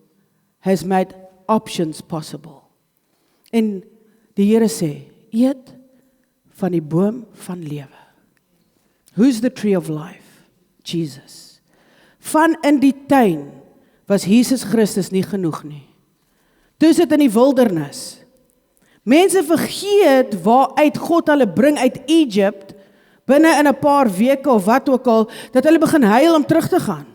has made options possible. En die Here sê, eet van die boom van lewe. Who's the tree of life? Jesus. Van in die tuin was Jesus Christus nie genoeg nie. Toe sit in die wildernis. Mense vergeet waaruit God hulle bring uit Egypt, binne in 'n paar weke of wat ook al, dat hulle begin huil om terug te gaan.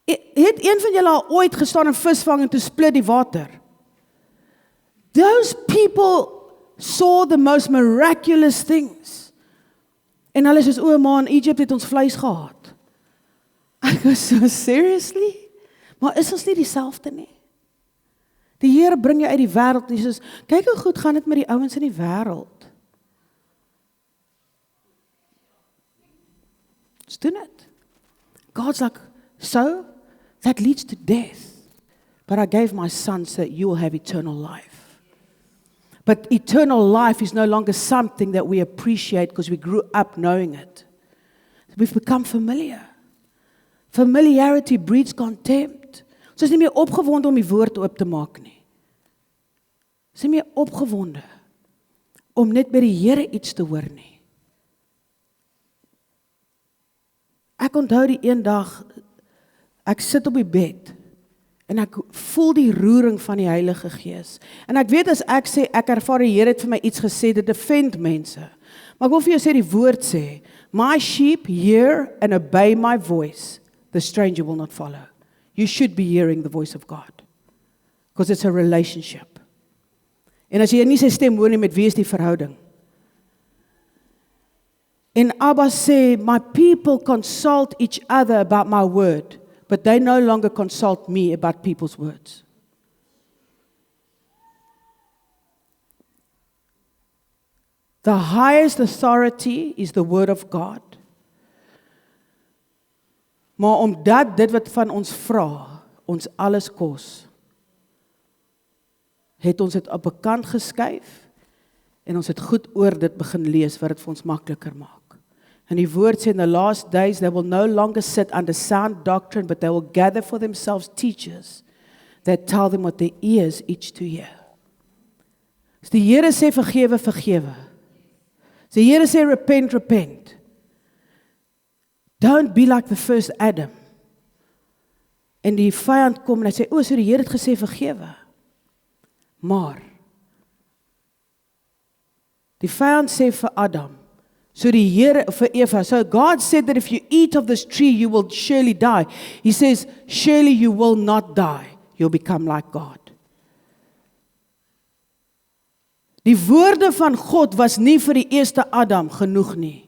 Het een van julle al ooit gestaan en visvang en toe split die water? Those people saw the most miraculous things. En hulle sê, o man, Egypt het ons vleis gehad. Ek was so, seriously? Maar is ons nie dieselfde nie? Die Here bring jou uit die wêreld en jy sê, kyk hoe goed gaan dit met die ouens in die wêreld. Let's do it. God's like, so, that leads to death. But I gave my son so that you will have eternal life. But eternal life is no longer something that we appreciate because we grew up knowing it. We've become familiar. Familiarity breeds contempt. Ons is nie meer opgewonde om die woord oop te maak nie. Ons is nie meer opgewonde om net by die Here iets te hoor nie. Ek onthou die een dag, ek sit op die bed en ek voel die roering van die Heilige Gees. En ek weet as ek sê, ek ervaar die Here het vir my iets gesê, dit defend mense. Maar ek wil vir jou sê, die woord sê, my sheep hear and obey my voice, the stranger will not follow. You should be hearing the voice of God. Because it's a relationship. En as jy nie sy stem hoor nie, met wie is die verhouding? En Abba sê, my people consult each other about my word, but they no longer consult me about people's words. The highest authority is the word of God. Maar omdat dit wat van ons vra, ons alles kos, het ons dit op 'n kant geskuif en ons het goed oor dit begin lees wat dit vir ons makliker maak. And die woord sê, in the last days, they will no longer sit under sound doctrine, but they will gather for themselves teachers that tell them what their ears itch to hear. As die Here sê, vergewe, vergewe. As die Here sê, repent, repent. Don't be like the first Adam. En die vyand kom en hy sê, o, so die Here het gesê, vergewe. Maar, die vyand sê vir Adam, so die Here, vir Eva, so God said that if you eat of this tree, you will surely die. He says, surely you will not die. You'll become like God. Die woorde van God was nie vir die eerste Adam genoeg nie.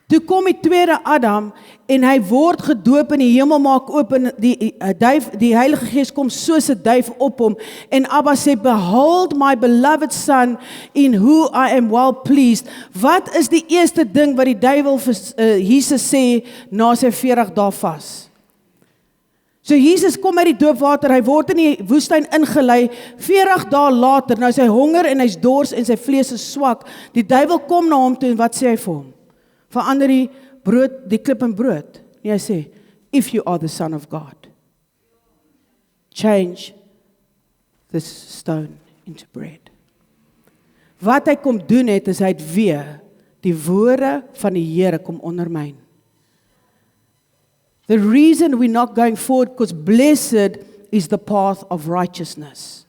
Toe kom die tweede Adam en hy word gedoop en die hemel maak oop en die Heilige Gees kom soos 'n duif op hom en Abba sê, behold my beloved son in who I am well pleased. Wat is die eerste ding wat die duiwel vir Jesus sê na sy 40 dae vas? So Jesus kom uit die doopwater, hy word in die woestyn ingelei, 40 dae later, nou is hy honger en hy's dors en sy vlees is swak. Die duiwel kom na hom toe en wat sê hy vir hom? Verander die brood, die klip in brood. En hy sê, if you are the son of God, change this stone into bread. Wat hy kom doen het, is hy het weer die woorde van die Here kom ondermyn. The reason we're not going forward, because blessed is the path of righteousness,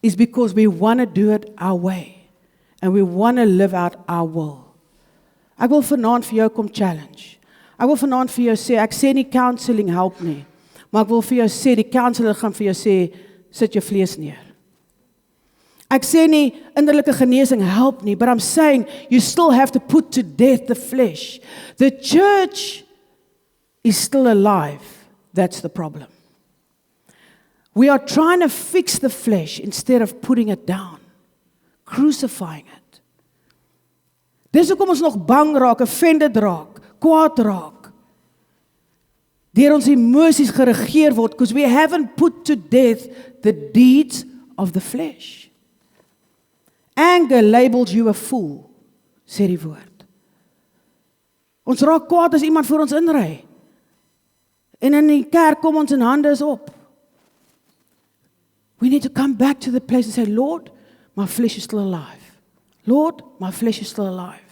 is because we want to do it our way. And we want to live out our will. Ek wil vanaand vir jou kom challenge. Ek wil vanaand vir jou sê, ek sê nie counseling help nie, maar ek wil vir jou sê, die counselor gaan vir jou sê, sit jou vlees neer. Ek sê nie innerlike genesing help nie, but I'm saying you still have to put to death the flesh. The church is still alive. That's the problem. We are trying to fix the flesh instead of putting it down, crucifying it. Dis hoekom ons nog bang raak, offended raak, kwaad raak. Deur ons emosies geregeer word, because we haven't put to death the deeds of the flesh. Anger labels you a fool, sê die woord. Ons raak kwaad as iemand voor ons inry. En in die kerk kom ons in hande is op. We need to come back to the place and say, Lord, my flesh is still alive. Lord, my flesh is still alive.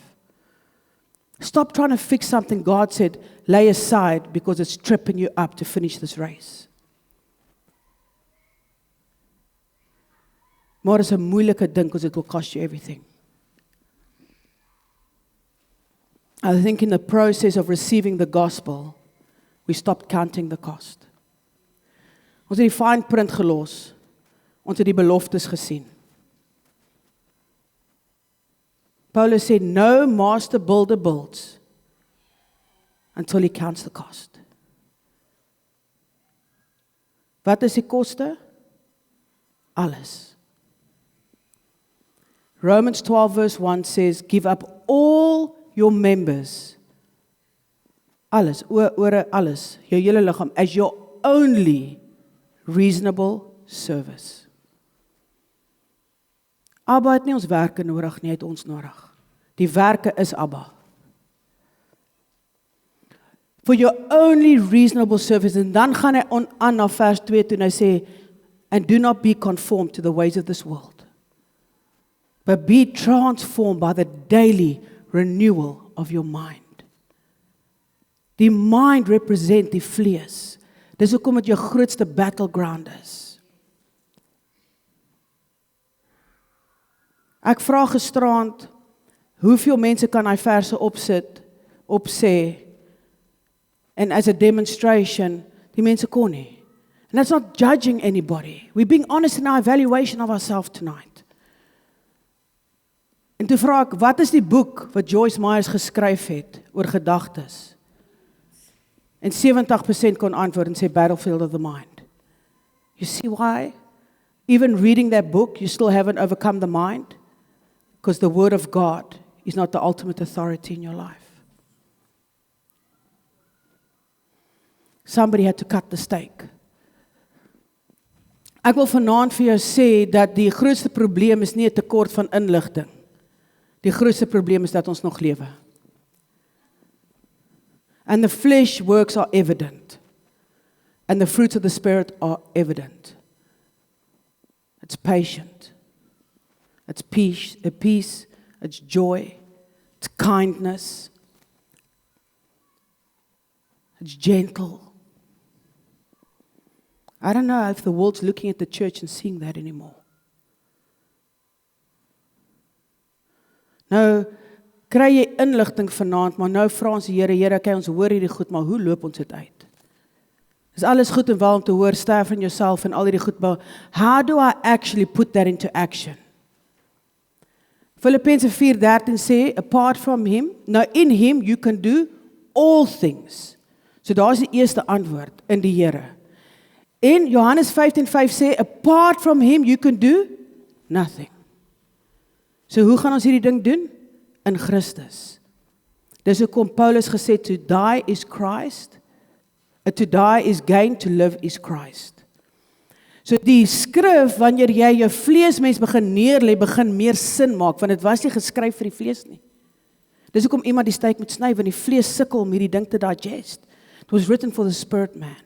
Stop trying to fix something God said, lay aside because it's tripping you up to finish this race. Maar is 'n moeilike ding because it will cost you everything. I think in the process of receiving the gospel, we stopped counting the cost. Ons het die fine print gelos. Ons het die beloftes gesien. Paulus sê, no master builder builds until he counts the cost. Wat is die koste? Alles. Romans 12 verse 1 says, give up all your members. Alles, ore alles, jou hele liggaam, as your only reasonable service. Abba het nie ons werke nodig nie, het ons nodig. Die werke is Abba. For your only reasonable service, en dan gaan hy aan na vers 2 toe, en hy sê, and do not be conformed to the ways of this world, but be transformed by the daily renewal of your mind. Die mind represent die vlees. Dis hoekom dit jou grootste battleground is. Ek vra gisterand, hoeveel mense kan hy verse opsê, and as a demonstration, die mense kon nie. And that's not judging anybody. We're being honest in our evaluation of ourselves tonight. En toe vra ek, wat is die boek wat Joyce Myers geskryf het oor gedagtes? En 70% kon antwoord en sê Battlefield of the Mind. You see why? Even reading that book, you still haven't overcome the mind? Because the word of God is not the ultimate authority in your life. Somebody had to cut the steak. Ek wil vanaand vir jou sê dat die grootste probleem is nie 'n tekort van inligting. Die grootste probleem is dat ons nog lewe. And the flesh works are evident. And the fruits of the Spirit are evident. It's patient. It's peace, it's joy, it's kindness, it's gentle. I don't know if the world's looking at the church and seeing that anymore. Nou, kry jy inligting vanaand, maar nou vra ons die Here, kyk ons hoor hierdie goed, maar hoe loop ons dit uit? Is alles goed en wel om te hoor, sterf in jouself en al hierdie goed, maar how do I actually put that into action? Filippense 4:13 sê, apart from him, now in him you can do all things. So daar is die eerste antwoord, in die Here. En Johannes 15:5 sê, apart from him you can do nothing. So hoe gaan ons hierdie ding doen? In Christus. Dis hoekom Paulus gesê, to die is Christ, to die is gain, to live is Christ. So die skrif, wanneer jy jou vleesmens begin neerlê, begin meer sin maak, want dit was nie geskryf vir die vlees nie. Dis hoekom iemand die steak moet sny, want die vlees sukkel om hierdie ding te digest. It was written for the spirit man.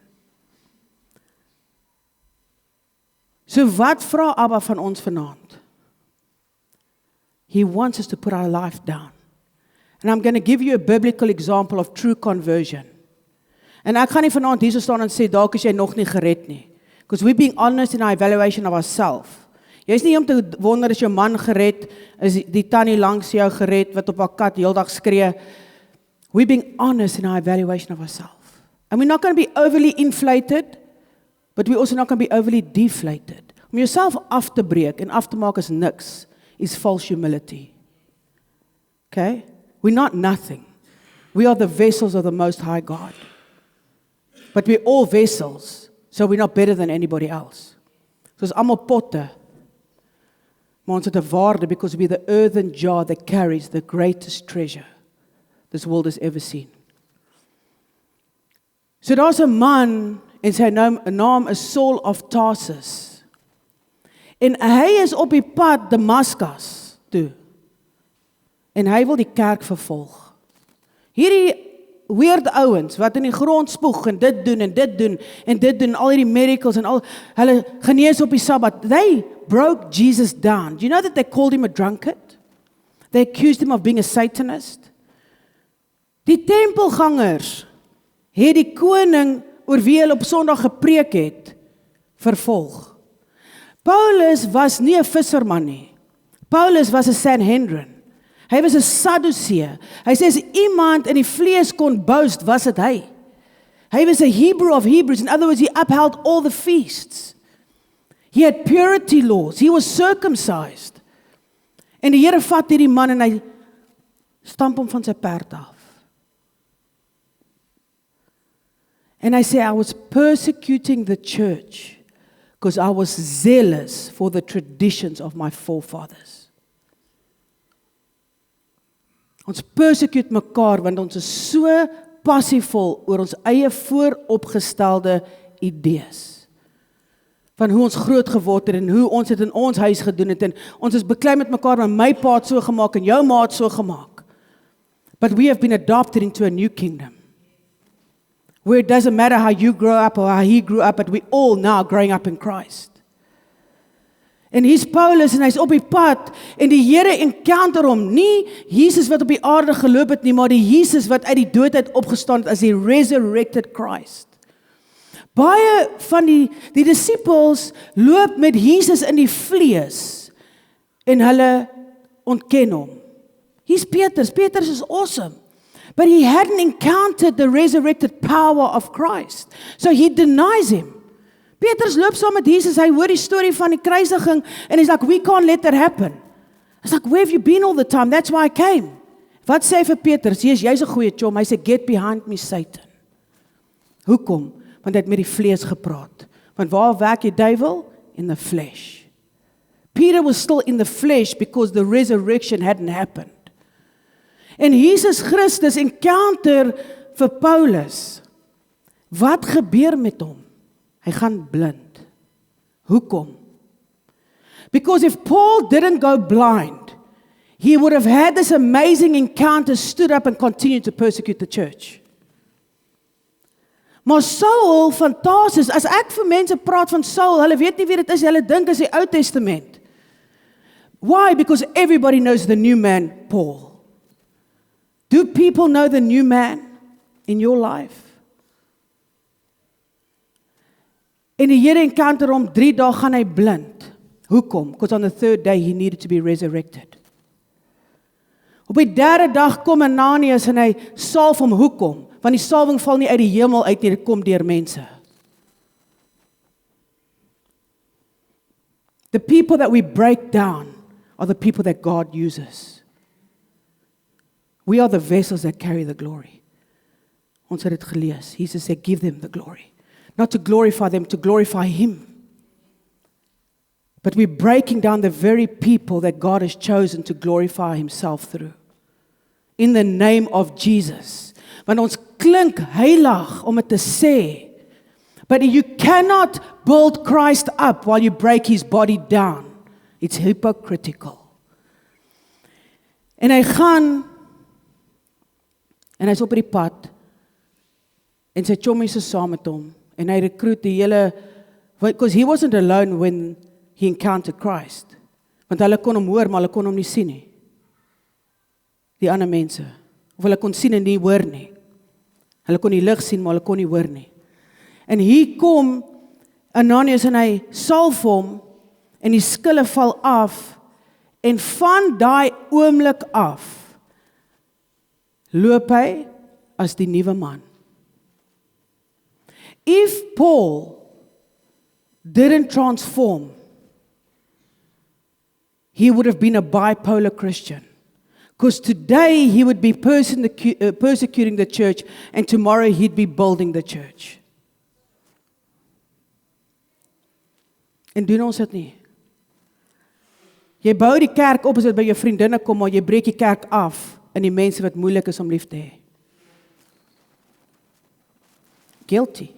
So wat vra Abba van ons vanaand? He wants us to put our life down. And I'm going to give you a biblical example of true conversion. En ek gaan nie vanaand hier so staan en sê, dalk is jy nog nie gered nie. Because we're being honest in our evaluation of ourselves. Jy is nie om te wonder, is jou man gered, is die tannie langs jou gered, wat op haar kat heeldag skree. We're being honest in our evaluation of ourselves. And we're not going to be overly inflated, but we're also not going to be overly deflated. Om jouself af te breek en af te maak as niks, is false humility. Okay? We're not nothing. We are the vessels of the Most High God. But we're all vessels, so we're not better than anybody else. So ons almal potte, maar ons het 'n waarde because we're the earthen jar that carries the greatest treasure this world has ever seen. So daar's 'n man en sy naam is Saul of Tarsus. En hy is op die pad Damaskus toe. En hy wil die kerk vervolg. Hierdie weird ouens wat in die grond spoeg en dit doen en dit doen en dit doen, al hierdie miracles en al hulle genees op die Sabbat. They broke Jesus down. Do you know that they called him a drunkard? They accused him of being a Satanist. Die tempelgangers het die koning oor wie hulle op Sondag gepreek het, vervolg. Paulus was nie 'n visserman nie. Paulus was 'n Sanhedrin. Hy was 'n Sadducee. Hy sê as iemand in die vlees kon boast, was dit hy. Hy was 'n Hebrew of Hebrews. In other words, he upheld all the feasts. He had purity laws. He was circumcised. En die Here vat hierdie man en hy stamp hom van sy perd af. And I say, I was persecuting the church because I was zealous for the traditions of my forefathers. Ons persecute mekaar want ons is so passievol oor ons eie vooropgestelde idees. Van hoe ons groot geword het en hoe ons dit in ons huis gedoen het en ons is beklei met mekaar, maar my pa het so gemaak en jou ma het so gemaak. But we have been adopted into a new kingdom. Where it doesn't matter how you grow up or how he grew up, but we all now growing up in Christ. En hier's Paulus en hy's op die pad en die Here encounter hom, nie Jesus wat op die aarde geloop het nie, maar die Jesus wat uit die dood uit opgestaan het as die resurrected Christ. Baie van die disippels loop met Jesus in die vlees en hulle ontken hom. Hier's Petrus. Petrus is awesome. But he hadn't encountered the resurrected power of Christ. So he denies him. Petrus loop saam met Jesus, hy hoor die storie van die kruisiging, en he's like, we can't let that happen. He's like, where have you been all the time? That's why I came. Wat sê hy vir Petrus? Jy's 'n goeie chom. Hy sê, get behind me, Satan. Hoekom? Want hy het met die vlees gepraat. Want waar werk die duiwel? In the flesh. Peter was still in the flesh because the resurrection hadn't happened. En Jesus Christus encounter vir Paulus. Wat gebeur met hom? Hy gaan blind. Hoekom? Because if Paul didn't go blind, he would have had this amazing encounter, stood up and continued to persecute the church. Maar Saul van Tarsus, as ek vir mense praat van Saul, hulle weet nie wie dit is, hulle dink is die Ou Testament. Why? Because everybody knows the new man, Paul. Do people know the new man in your life? En die Here encounter hom 3 dae gaan hy blind. Hoekom? Because on the 3rd day he needed to be resurrected. Op die 3de dag kom Ananias en hy salf hom. Hoekom? Want die salwing val nie uit die hemel uit nie, dit kom deur mense. The people that we break down are the people that God uses. We are the vessels that carry the glory. Ons het dit gelees. Jesus sê, give them the glory. Not to glorify them, to glorify Him. But we're breaking down the very people that God has chosen to glorify Himself through. In the name of Jesus. Want ons klink heilig om dit te sê. But you cannot build Christ up while you break His body down. It's hypocritical. En hy gaan, en hy's op die pad, en sy chommies is saam met hom, en hy recruit die hele, because he wasn't alone when he encountered Christ. Want hulle kon hom hoor, maar hulle kon hom nie sien nie. Die ander mense. Of hulle kon sien en nie hoor nie. Hulle kon die lig sien, maar hulle kon nie hoor nie. En hier kom Ananias en hy salf hom, en die skille val af, en van daai oomblik af, loop hy as die nuwe man. If Paul didn't transform, he would have been a bipolar Christian. Because today he would be persecuting the church, and tomorrow he'd be building the church. En doen ons dit nie? Jy bou die kerk op as dit by jou vriendinne kom, maar jy breek die kerk af in die mense wat moeilik is om lief te hê. Guilty.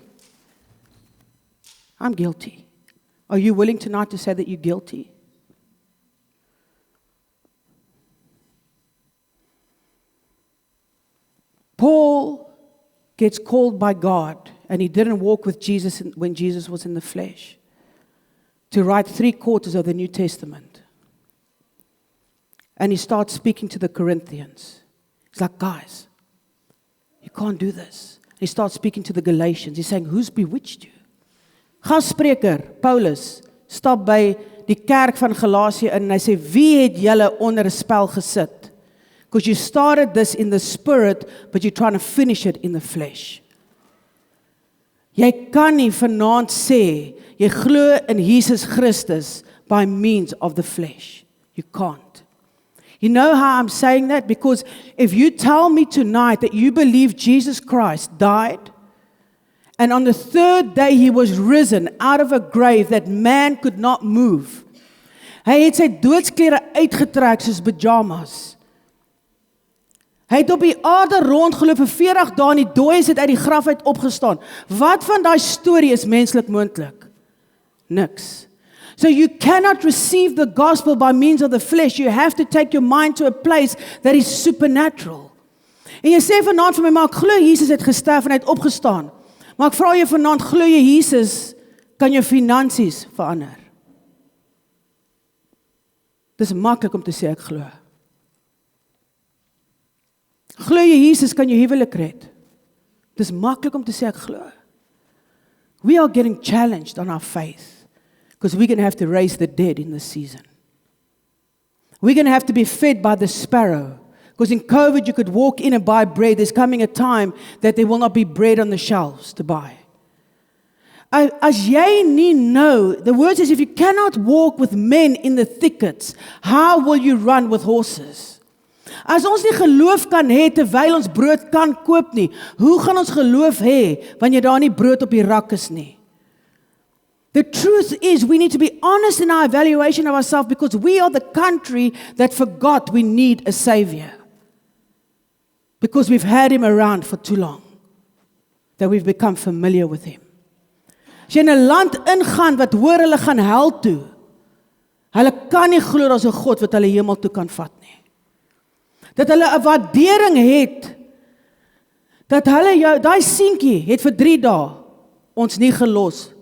I'm guilty. Are you willing tonight to say that you're guilty? Paul gets called by God, and he didn't walk with Jesus when Jesus was in the flesh, to write 3/4 of the New Testament. And he starts speaking to the Corinthians. He's like, guys, you can't do this. He starts speaking to the Galatians. He's saying, who's bewitched you? Gasspreker, Paulus, stap by die kerk van Galasië in, en hy sê, wie het julle onder 'n spel gesit? Because you started this in the spirit, but you're trying to finish it in the flesh. Jy kan nie vanaand sê, jy glo in Jesus Christus by means of the flesh. You can't. You know how I'm saying that? Because if you tell me tonight that you believe Jesus Christ died, and on the third day he was risen out of a grave that man could not move. Hy het sy doodsklere uitgetrek soos pyjamas. Hy het op die aarde rondgeloop vir 40 dae en die dooies het uit die graf uit opgestaan. Wat van daai storie is menslik moontlik? Niks. So you cannot receive the gospel by means of the flesh. You have to take your mind to a place that is supernatural. En jy sê vanaand vir my, maar ek glo Jesus het gesterf en hy het opgestaan. Maar ek vra jou vanaand, glo jy Jesus kan jou finansies verander? Dis maklik om te sê ek glo. Glo jy Jesus kan jou huwelik red? Dis maklik om te sê ek glo. We are getting challenged on our faith because we're going to have to raise the dead in this season. We're going to have to be fed by the sparrow. Because in COVID you could walk in and buy bread. There's coming a time that there will not be bread on the shelves to buy. As jy nie know, the word says if you cannot walk with men in the thickets, how will you run with horses? As ons nie geloof kan hê terwyl ons brood kan koop nie, hoe gaan ons geloof hê wanneer daar nie brood op die rak is nie? The truth is we need to be honest in our evaluation of ourselves because we are the country that forgot we need a savior. Because we've had him around for too long. That we've become familiar with him. As jy in 'n land ingaan wat hoor hulle gaan hel toe, hulle kan nie glo daar's 'n God wat hulle hemel toe kan vat nie. Dat hulle 'n waardering het, dat hulle jou, daai seentjie het vir 3 dae ons nie gelos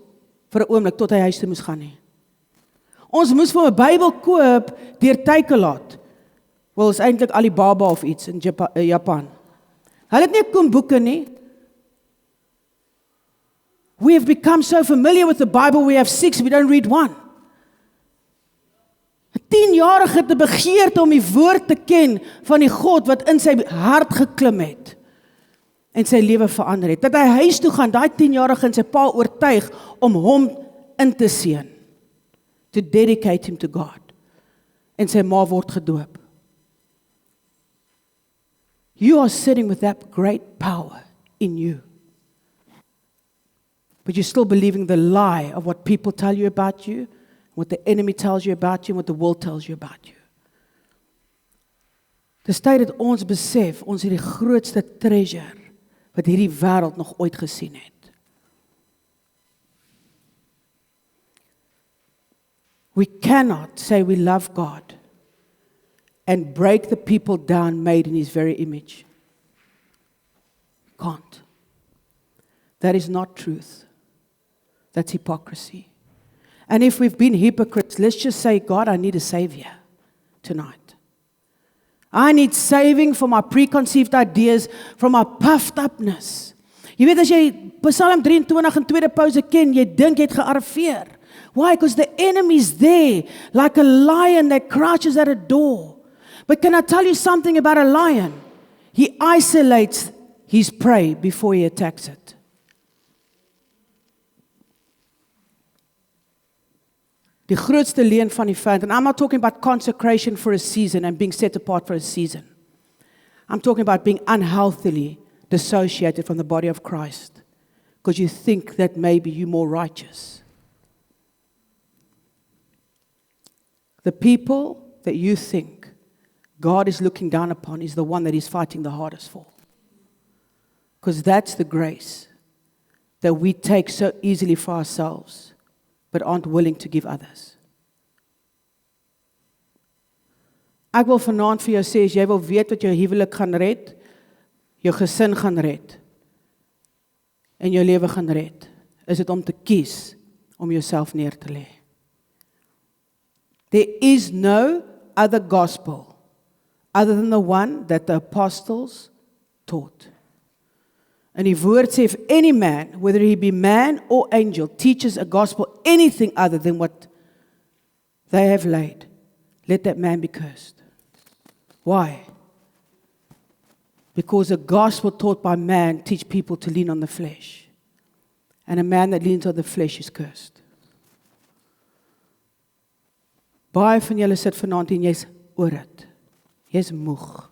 vir 'n oomblik tot hy huis toe moes gaan nie. Ons moes vir 'n Bybel koop deur Takealot. Wel, is eintlik Alibaba of iets in Japan. Hulle het nie koemboeke nie. We have become so familiar with the Bible, we have 6, we don't read 1. 'n 10-jarige het 'n begeerte om die woord te ken van die God wat in sy hart geklim het en sy lewe verander het. Dat hy huis toe gaan, daai 10-jarige en sy pa oortuig om hom in te seën. To dedicate him to God. En sy ma word gedoop. You are sitting with that great power in you. But you're still believing the lie of what people tell you about you, what the enemy tells you about you, and what the world tells you about you. Dis tyd dat ons besef, ons het die grootste treasure wat hierdie wêreld nog ooit gesien het. We cannot say we love God and break the people down made in his very image. Can't. That is not truth. That's hypocrisy. And if we've been hypocrites, let's just say, God, I need a savior tonight. I need saving from my preconceived ideas, from my puffed upness. Jy weet as jy Psalm 23 in tweede pouse ken, jy dink jy het gearriveer. Why? Because the enemy's there, like a lion that crouches at a door. But can I tell you something about a lion? He isolates his prey before he attacks it. Die grootste leen van die vyand, and I'm not talking about consecration for a season and being set apart for a season. I'm talking about being unhealthily dissociated from the body of Christ because you think that maybe you're more righteous. The people that you think God is looking down upon is the one that he's fighting the hardest for. Because that's the grace that we take so easily for ourselves, but aren't willing to give others. Ek wil vanaand vir jou sê, as jy wil weet wat jou huwelik gaan red, jou gesin gaan red, en jou lewe gaan red, is dit om te kies om jouself neer te lê. There is no other gospel other than the one that the apostles taught. And die woord sê, if any man, whether he be man or angel, teaches a gospel anything other than what they have laid, let that man be cursed. Why? Because a gospel taught by man teach people to lean on the flesh. And a man that leans on the flesh is cursed. Baie van julle sit vanaand en jy's oor dit. Jy's moeg.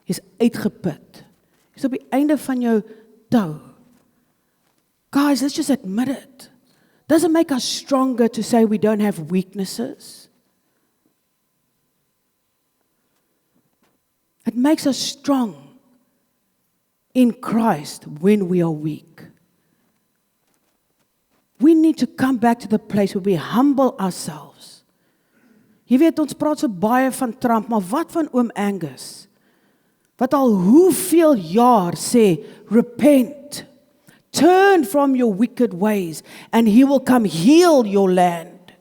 Jy's uitgeput. Jy's op die einde van jou tou. Guys, let's just admit it. Doesn't make us stronger to say we don't have weaknesses. It makes us strong in Christ when we are weak. We need to come back to the place where we humble ourselves. Jy weet, ons praat so baie van Trump, maar wat van oom Angus? Wat al hoeveel jaar sê, repent, turn from your wicked ways, and he will come heal your land.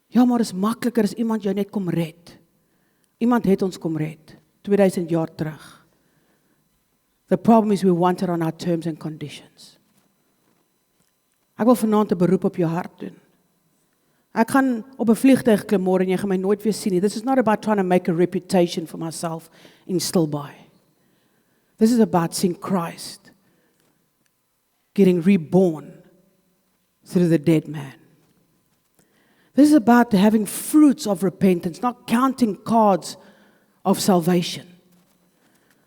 Ja, maar dit is makliker as iemand jou net kom red. Iemand het ons kom red, 2000 jaar terug. The problem is we want it on our terms and conditions. Ek wil vanaand 'n beroep op jou hart doen. Ek gaan op 'n vliegtuig klim môre en jy gaan my nooit weer sien nie. This is not about trying to make a reputation for myself in Stilbaai. This is about seeing Christ getting reborn through the dead man. This is about having fruits of repentance, not counting cards of salvation.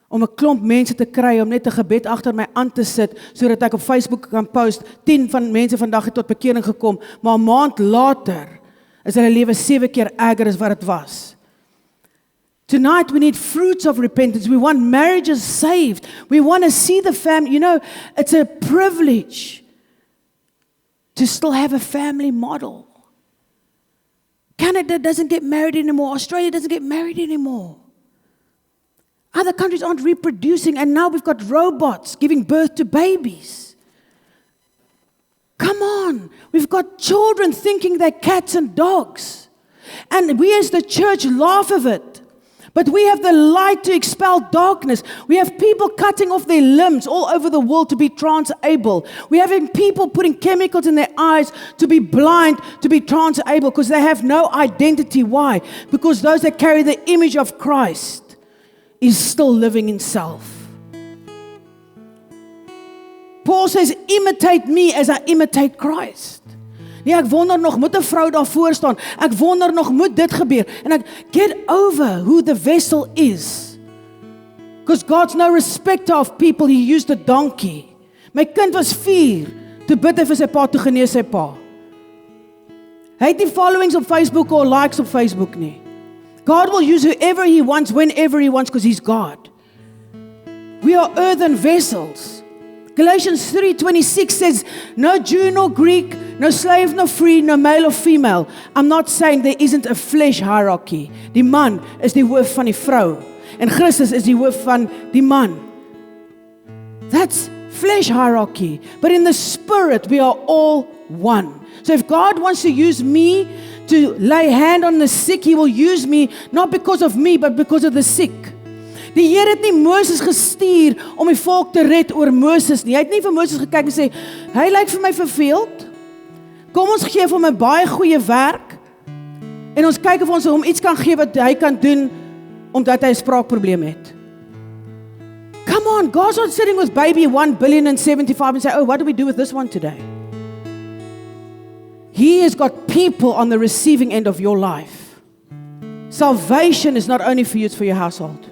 Om 'n klomp mense te kry om net 'n gebed agter my aan te sit sodat ek op Facebook kan post 10 van mense vandag het tot bekering gekom, maar 'n maand later is hulle lewe 7 keer erger as wat dit was. Tonight we need fruits of repentance. We want marriages saved. We want to see the family. You know, it's a privilege to still have a family model. Canada doesn't get married anymore. Australia doesn't get married anymore. Other countries aren't reproducing, and now we've got robots giving birth to babies. Come on, we've got children thinking they're cats and dogs. And we as the church laugh of it. But we have the light to expel darkness. We have people cutting off their limbs all over the world to be trans-able. We're having people putting chemicals in their eyes to be blind, to be trans-able, because they have no identity. Why? Because those that carry the image of Christ is still living in self. Paul says, imitate me as I imitate Christ. Nee, ek wonder nog, moet 'n vrou daar voor staan? Ek wonder nog, moet dit gebeur? En ek, get over who the vessel is. Because God's no respecter of people. He used a donkey. My kind was 4, toe bid hy vir sy pa, toe genees sy pa. Hy het nie followings op Facebook of likes op Facebook nie. God will use whoever he wants, whenever he wants, because he's God. We are earthen vessels. Galatians 3:26 says, no Jew nor Greek, no slave nor free, no male or female. I'm not saying there isn't a flesh hierarchy. Die man is die hoof van die vrou. En Christus is die hoof van die man. That's flesh hierarchy. But in the spirit, we are all one. So if God wants to use me to lay hand on the sick, he will use me, not because of me, but because of the sick. Die Here het nie Moses gestuur om die volk te red oor Moses nie. Hy het nie vir Moses gekyk en sê, hy lyk vir my verveeld. Kom ons gee hom 'n baie goeie werk en ons kyk of ons hom iets kan gee wat hy kan doen omdat hy 'n spraakprobleem het. Come on, God's not sitting with baby 1,075,000,000 and say, oh, what do we do with this one today? He has got people on the receiving end of your life. Salvation is not only for you, it's for your household.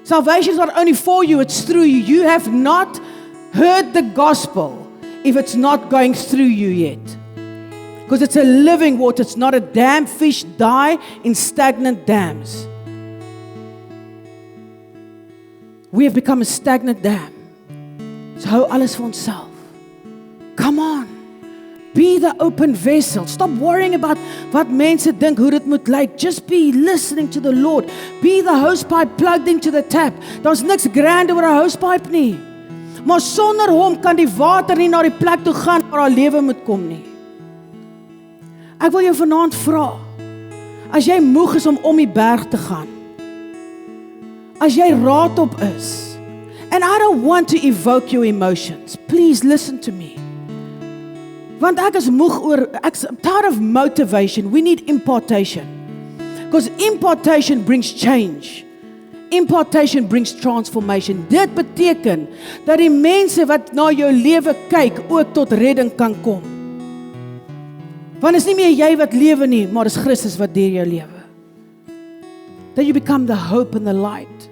Salvation is not only for you, it's through you. You have not heard the gospel if it's not going through you yet. Because it's a living water, it's not a dam. Fish die in stagnant dams. We have become a stagnant dam. So hou alles vir onsself. Come on. Be the open vessel. Stop worrying about wat mense dink, hoe dit moet lyk. Just be listening to the Lord. Be the hosepipe plugged into the tap. Daar's niks grand oor 'n hosepipe nie. Maar sonder hom kan die water nie na die plek toe gaan waar haar lewe moet kom nie. Ek wil jou vanaand vra, as jy moeg is om die berg te gaan, as jy raadop is, and I don't want to evoke your emotions, please listen to me. Want ek is moeg oor, I'm tired of motivation, we need impartation. Because impartation brings change. Impartation brings transformation. Dit beteken dat die mense wat na jou lewe kyk ook tot redding kan kom. Want is nie meer jy wat lewe nie, maar is Christus wat deur jou lewe. That you become the hope and the light.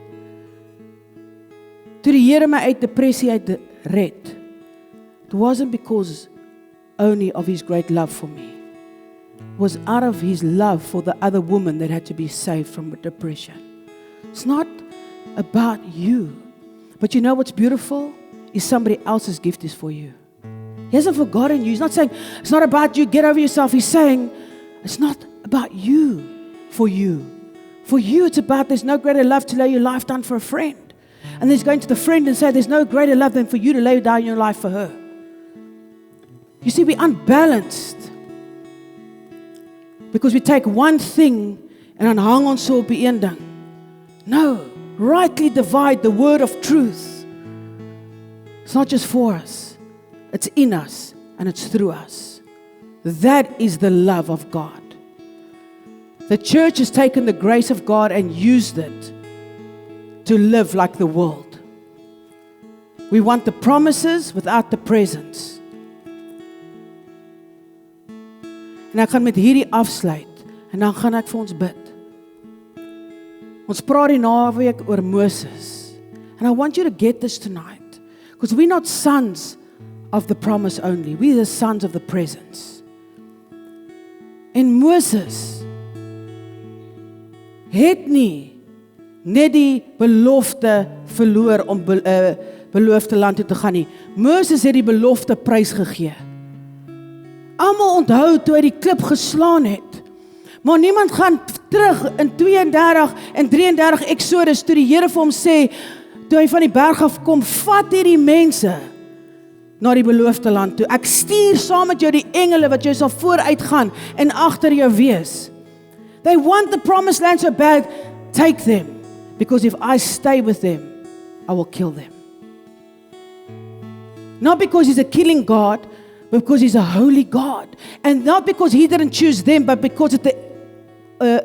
Toe die Here my uit depressie uit red, it wasn't because only of His great love for me. It was out of His love for the other woman that had to be saved from depression. It's not about you. But you know what's beautiful? Is somebody else's gift is for you. He hasn't forgotten you. He's not saying, it's not about you, get over yourself. He's saying, it's not about you, for you. For you, it's about there's no greater love to lay your life down for a friend. And then he's going to the friend and say, there's no greater love than for you to lay down your life for her. You see, we're unbalanced. Because we take one thing and dan hang ons so op die een ding. No, rightly divide the word of truth. It's not just for us. It's in us and it's through us. That is the love of God. The church has taken the grace of God and used it to live like the world. We want the promises without the presence. En ek gaan met hierdie afsluit en dan gaan ek vir ons bid. Ons praat die naweek oor Moses. And I want you to get this tonight. Because we're not sons of the promise only. We're the sons of the presence. En Moses het nie net die belofte verloor om beloofde land toe te gaan nie. Moses het die belofte prys gegee. Almal onthou toe hy die klip geslaan het. Maar niemand gaan terug in 32 en 33 Exodus toe die Here vir hom sê, toe hy van die berg af kom, vat hierdie mense na die beloofde land toe. Ek stuur saam met jou die engele wat jou sal vooruit gaan en agter jou wees. They want the promised land so bad, take them. Because if I stay with them, I will kill them. Not because He's a killing God, but because He's a holy God. And not because He didn't choose them, but because at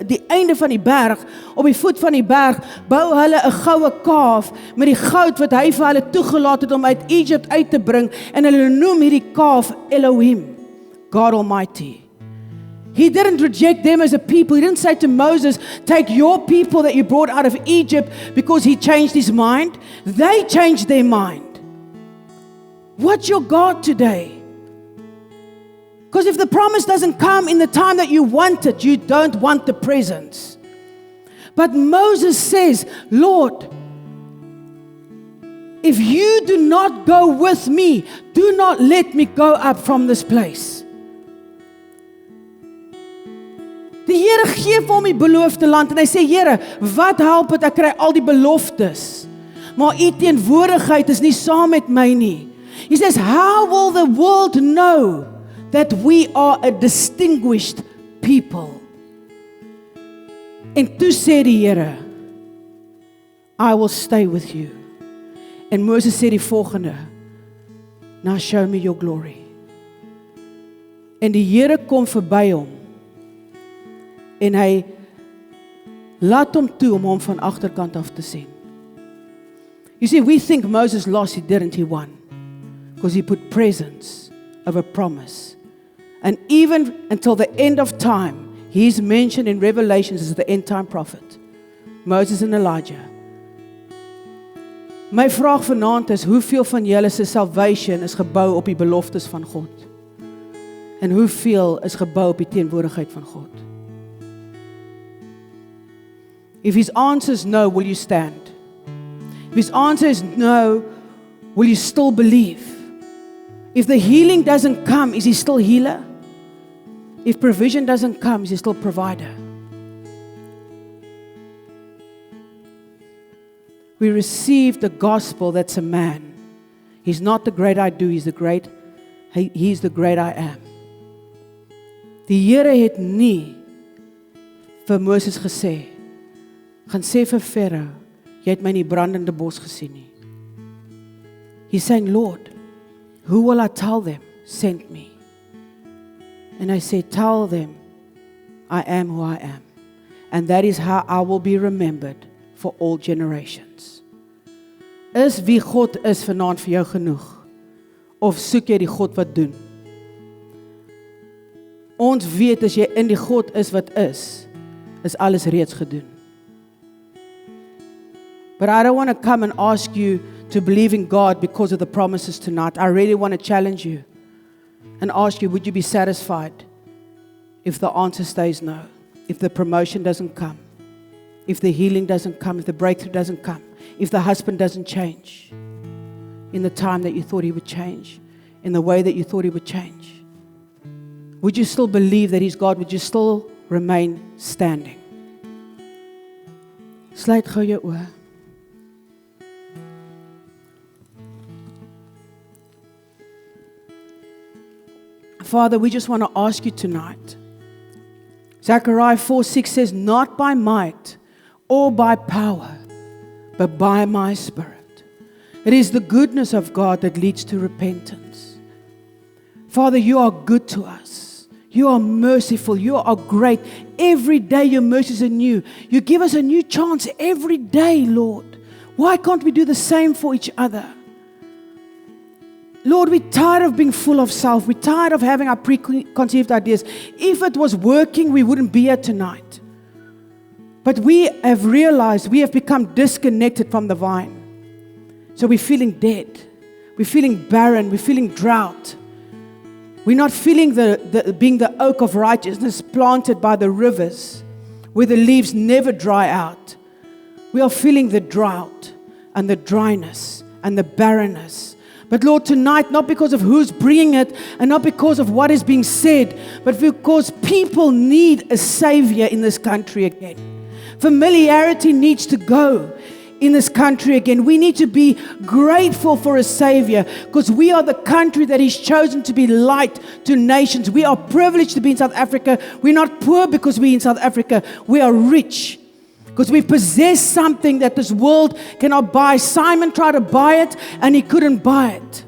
die einde van die berg, op die voet van die berg, bou hulle 'n goue kaaf met die goud wat hy vir hulle toegelaat het om uit Egypt uit te bring, en hulle noem hierdie kaaf Elohim, God Almighty. He didn't reject them as a people. He didn't say to Moses, take your people that you brought out of Egypt, because he changed his mind. They changed their mind. What's your God today? Because if the promise doesn't come in the time that you want it, you don't want the presence. But Moses says, Lord, if you do not go with me, do not let me go up from this place. Die Here gee vir hom die beloofde land en hy sê, Here, wat help het, ek kry al die beloftes, maar U teenwoordigheid is nie saam met my nie. He says, how will the world know that we are a distinguished people? En toe sê die Here, I will stay with you. En Moses sê die volgende, now show me your glory. En die Here kom verby hom, en hy laat hom toe om hom van agterkant af te sien. You see, we think Moses lost, he didn't, he won. Because he put presence over promise. And even until the end of time, he's mentioned in Revelations as the end time prophet. Moses and Elijah. My vraag vanaand is, hoeveel van julle se salvation is gebou op die beloftes van God? En hoeveel is gebou op die teenwoordigheid van God? If his answer is no, will you stand? If his answer is no, will you still believe? If the healing doesn't come, is he still healer? If provision doesn't come, is he still provider? We receive the gospel that's a man. He's not the great I do, he's the great I am. Die Here het nie vir Moses gesê, gaan sê vir Farao, jy het my in die brandende bos gesien nie. He's saying, Lord, who will I tell them sent me? And I say, tell them, I am who I am. And that is how I will be remembered for all generations. Is wie God is vanaand vir jou genoeg? Of soek jy die God wat doen? Ons weet as jy in die God is wat is alles reeds gedoen. But I don't want to come and ask you to believe in God because of the promises tonight. I really want to challenge you and ask you, would you be satisfied if the answer stays no? If the promotion doesn't come? If the healing doesn't come? If the breakthrough doesn't come? If the husband doesn't change in the time that you thought he would change, in the way that you thought he would change? Would you still believe that he's God? Would you still remain standing? Sluit gou jou oë. Father, we just want to ask you tonight. Zechariah 4:6 says, not by might or by power, but by my Spirit. It is the goodness of God that leads to repentance. Father, you are good to us. You are merciful. You are great. Every day your mercies are new. You give us a new chance every day, Lord. Why can't we do the same for each other? Lord, we're tired of being full of self. We're tired of having our preconceived ideas. If it was working, we wouldn't be here tonight. But we have realized we have become disconnected from the vine. So we're feeling dead. We're feeling barren. We're feeling drought. We're not feeling being the oak of righteousness planted by the rivers where the leaves never dry out. We are feeling the drought and the dryness and the barrenness. But Lord, tonight, not because of who's bringing it and not because of what is being said, but because people need a Savior in this country again. Familiarity needs to go in this country again. We need to be grateful for a Savior because we are the country that He's chosen to be light to nations. We are privileged to be in South Africa. We're not poor because we're in South Africa. We are rich because we possess something that this world cannot buy. Simon tried to buy it and he couldn't buy it.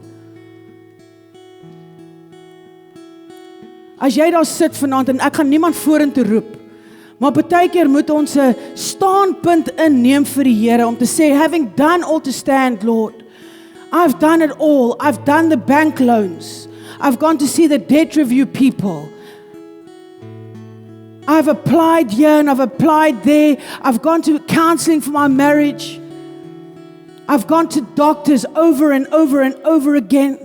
As jy daar sit vanaand en ek gaan niemand vorentoe roep, maar partykeer moet ons 'n staanpunt inneem vir die Here om te sê, having done all to stand, Lord, I've done it all. I've done the bank loans. I've gone to see the debt review people. I've applied here and I've applied there. I've gone to counseling for my marriage. I've gone to doctors over and over and over again.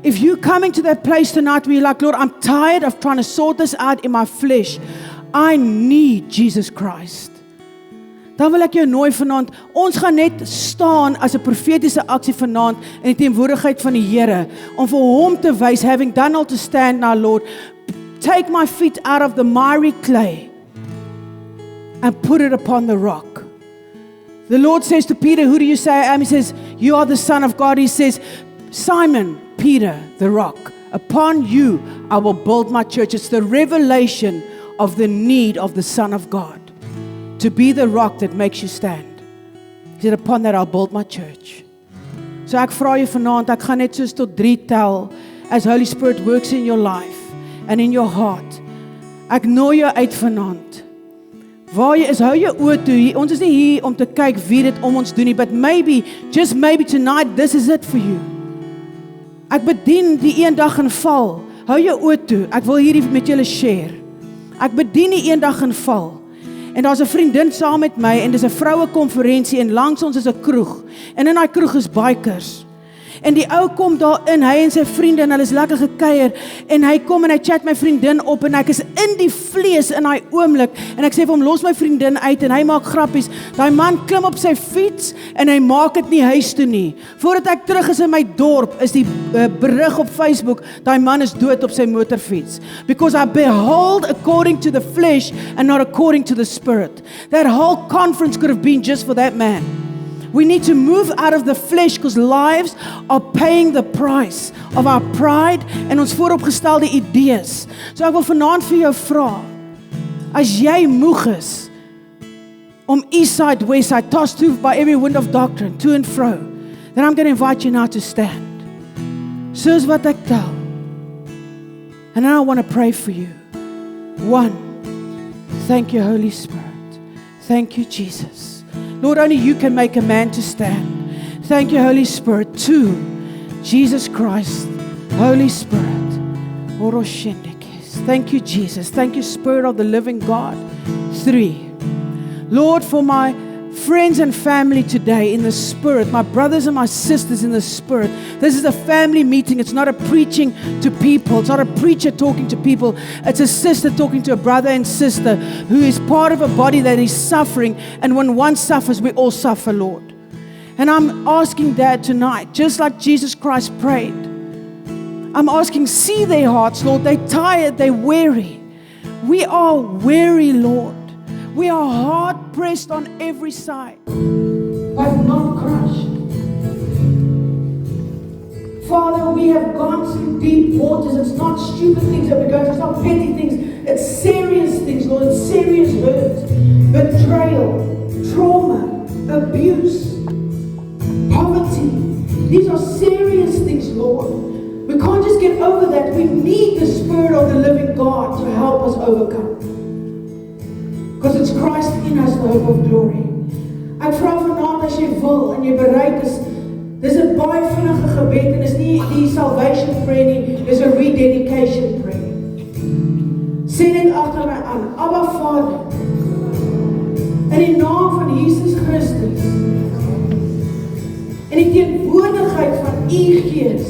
If you're coming to that place tonight where you're like, Lord, I'm tired of trying to sort this out in my flesh. I need Jesus Christ. Dan wil ek jou nooi vanaand, ons gaan net staan as 'n profetiese aksie vanaand in die teenwoordigheid van die Here, om vir hom te wys, having done all to stand now, Lord, take my feet out of the miry clay and put it upon the rock. The Lord says to Peter, who do you say I am? He says, you are the Son of God. He says, Simon, Peter, the rock, upon you I will build my church. It's the revelation of the need of the Son of God to be the rock that makes you stand. that upon that I'll build my church. So ek vra jou vanaand, ek gaan net soos tot 3 tel, as Holy Spirit works in your life and in your heart. Ek nooi jou uit vanaand. Waar jy is, hou jou oë toe. Ons is nie hier om te kyk wie dit om ons doen nie, but maybe, just maybe tonight, this is it for you. Ek bedien die eendag en val. Hou jou oë toe. Ek wil hierdie met julle share. Ek bedien die eendag en val. En daar's 'n vriendin saam met my en dis 'n vroue konferensie en langs ons is 'n kroeg. En in daai kroeg is bikers. En die ou kom daar in, hy en sy vriende en hulle is lekker gekuier en hy kom en hy chat my vriendin op en ek is in die vlees in daai oomblik en ek sê vir hom los my vriendin uit en hy maak grappies. Daai man klim op sy fiets en hy maak dit nie huis toe nie. Voordat ek terug is in my dorp is die berig op Facebook, daai man is dood op sy motorfiets. Because I behold according to the flesh and not according to the spirit. That whole conference could have been just for that man. We need to move out of the flesh because lives are paying the price of our pride en ons vooropgestelde idees. So ek wil vanaand vir jou vra, as jy moeg is om east side, west side, tossed to by every wind of doctrine, to and fro, then I'm going to invite you now to stand. Soos wat ek tel. And now I want to pray for you. 1, thank you Holy Spirit. Thank you Jesus. Lord, only you can make a man to stand. Thank you, Holy Spirit. 2, Jesus Christ, Holy Spirit. Thank you, Jesus. Thank you, Spirit of the living God. 3, Lord, for my friends and family today in the Spirit, my brothers and my sisters in the Spirit. This is a family meeting. It's not a preaching to people. It's not a preacher talking to people. It's a sister talking to a brother and sister who is part of a body that is suffering. And when one suffers, we all suffer, Lord. And I'm asking that tonight, just like Jesus Christ prayed. I'm asking, see their hearts, Lord. They're tired, they're weary. We are weary, Lord. We are hard pressed on every side, but not crushed. Father, we have gone through deep waters. It's not stupid things that we're going through. It's not petty things. It's serious things, Lord. It's serious hurt, betrayal, trauma, abuse, poverty. These are serious things, Lord. We can't just get over that. We need the Spirit of the living God to help us overcome. Because it's Christ in us, the hope of glory. Ek vra vanaand as jy wil en jy bereid is, dis 'n baie vinnige gebed en is nie die salvation prayer nie, dis 'n rededication prayer. Sê net agter my aan, Abba Vader, in die naam van Jesus Christus, in die teenwoordigheid van U Gees,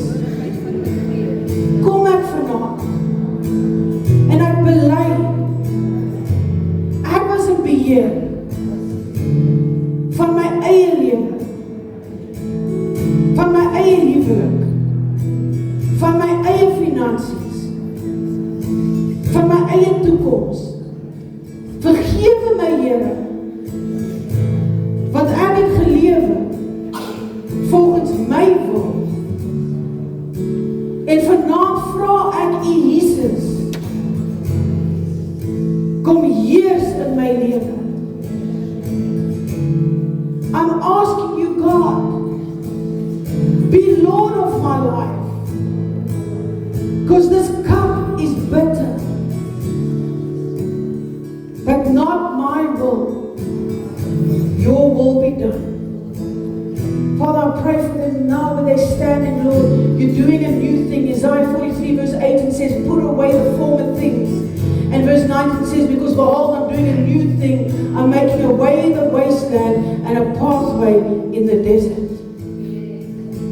kom ek vanaand en ek bely van my eie lewe, van my eie huwelik, van my eie finansies, van my eie toekoms. Vergewe my, Here, want ek het gelewe volgens my wil. En vanaand vra ek U, Jesus, kom heers in my lewe. I'm asking you, God, be Lord of my life, because this cup is bitter, but not my will, your will be done. Father, I pray for them now when they're standing, Lord, you're doing a new thing. Isaiah 43 verse 18 says, put away the former things. And verse 19 says, because behold, I'm doing a new thing. I'm making a way in the wasteland and a pathway in the desert.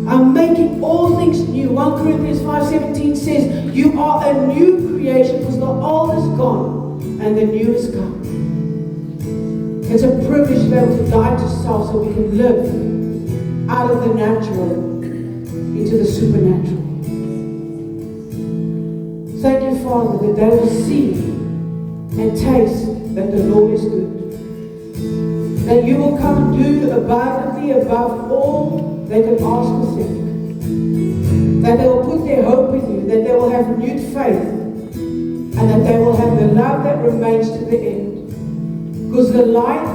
I'm making all things new. 1 Corinthians 5:17 says, you are a new creation because the old is gone and the new is come. It's a privilege to be able to die to self so we can live out of the natural into the supernatural. Thank you, Father, that they will see and taste that the Lord is good. That you will come and do abundantly above all they can ask or think. That they will put their hope in you, that they will have renewed faith, and that they will have the love that remains to the end. Because the light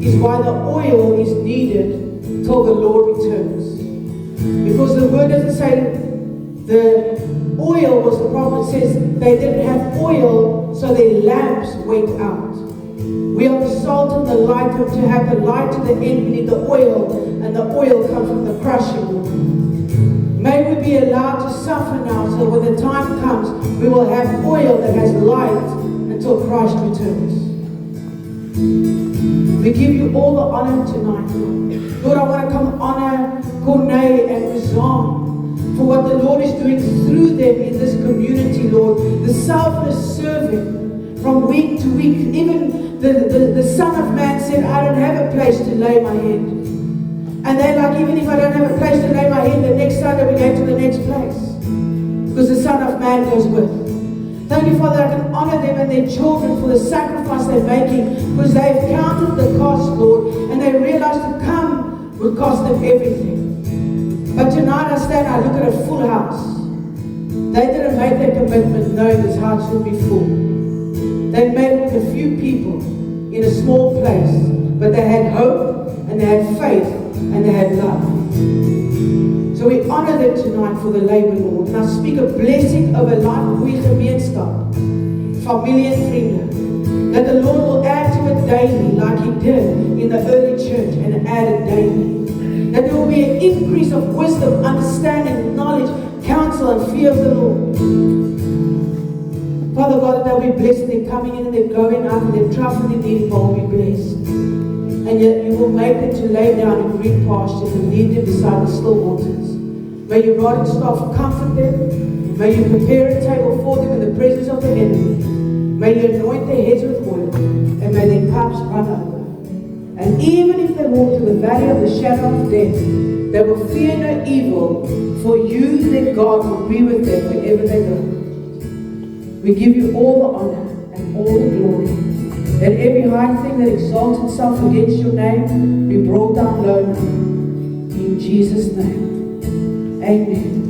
is why the oil is needed till the Lord returns. Because the word doesn't say the oil was the problem. It says they didn't have oil, so their lamps went out. We are the salt and the light, and to have the light to the end, we need the oil, and the oil comes from the crushing. May we be allowed to suffer now, so when the time comes, we will have oil that has light until Christ returns. We give you all the honor tonight, Lord. Lord, I want to come honor Corneille and Rizan for what the Lord is doing through them in this community, Lord. The selfless serving from week to week. Even the Son of Man said, I don't have a place to lay my head. And they're like, even if I don't have a place to lay my head, the next Sunday we go to the next place. Because the Son of Man goes with. Thank you, Father, I can honor them and their children for the sacrifice they're making, because they've counted the cost, Lord, and they realize to come would cost them everything. But tonight I stand, I look at a full house. They didn't make their commitment knowing this house would be full. They made it with a few people in a small place, but they had hope, and they had faith, and they had love. So we honor them tonight for the labor, Lord. And I speak a blessing over life, goeie gemeenskap, familie en vriende, that the Lord will add to it daily, like He did in the early church, and add it daily. That there will be an increase of wisdom, understanding, knowledge, counsel, and fear of the Lord. Father God, that they'll be blessed. They're coming in and they're going out, and their trust and their needing will be blessed. And yet you will make them to lay down in green pastures and lead them beside the still waters. May your rod and staff comfort them. May you prepare a table for them in the presence of the enemy. May you anoint their heads with oil, and may their cups run over. And even if they walk through the valley of the shadow of death, they will fear no evil, for you, their God, will be with them wherever they go. We give you all the honor and all the glory. Let every high thing that exalts itself against your name be brought down low. In Jesus' name. Amen.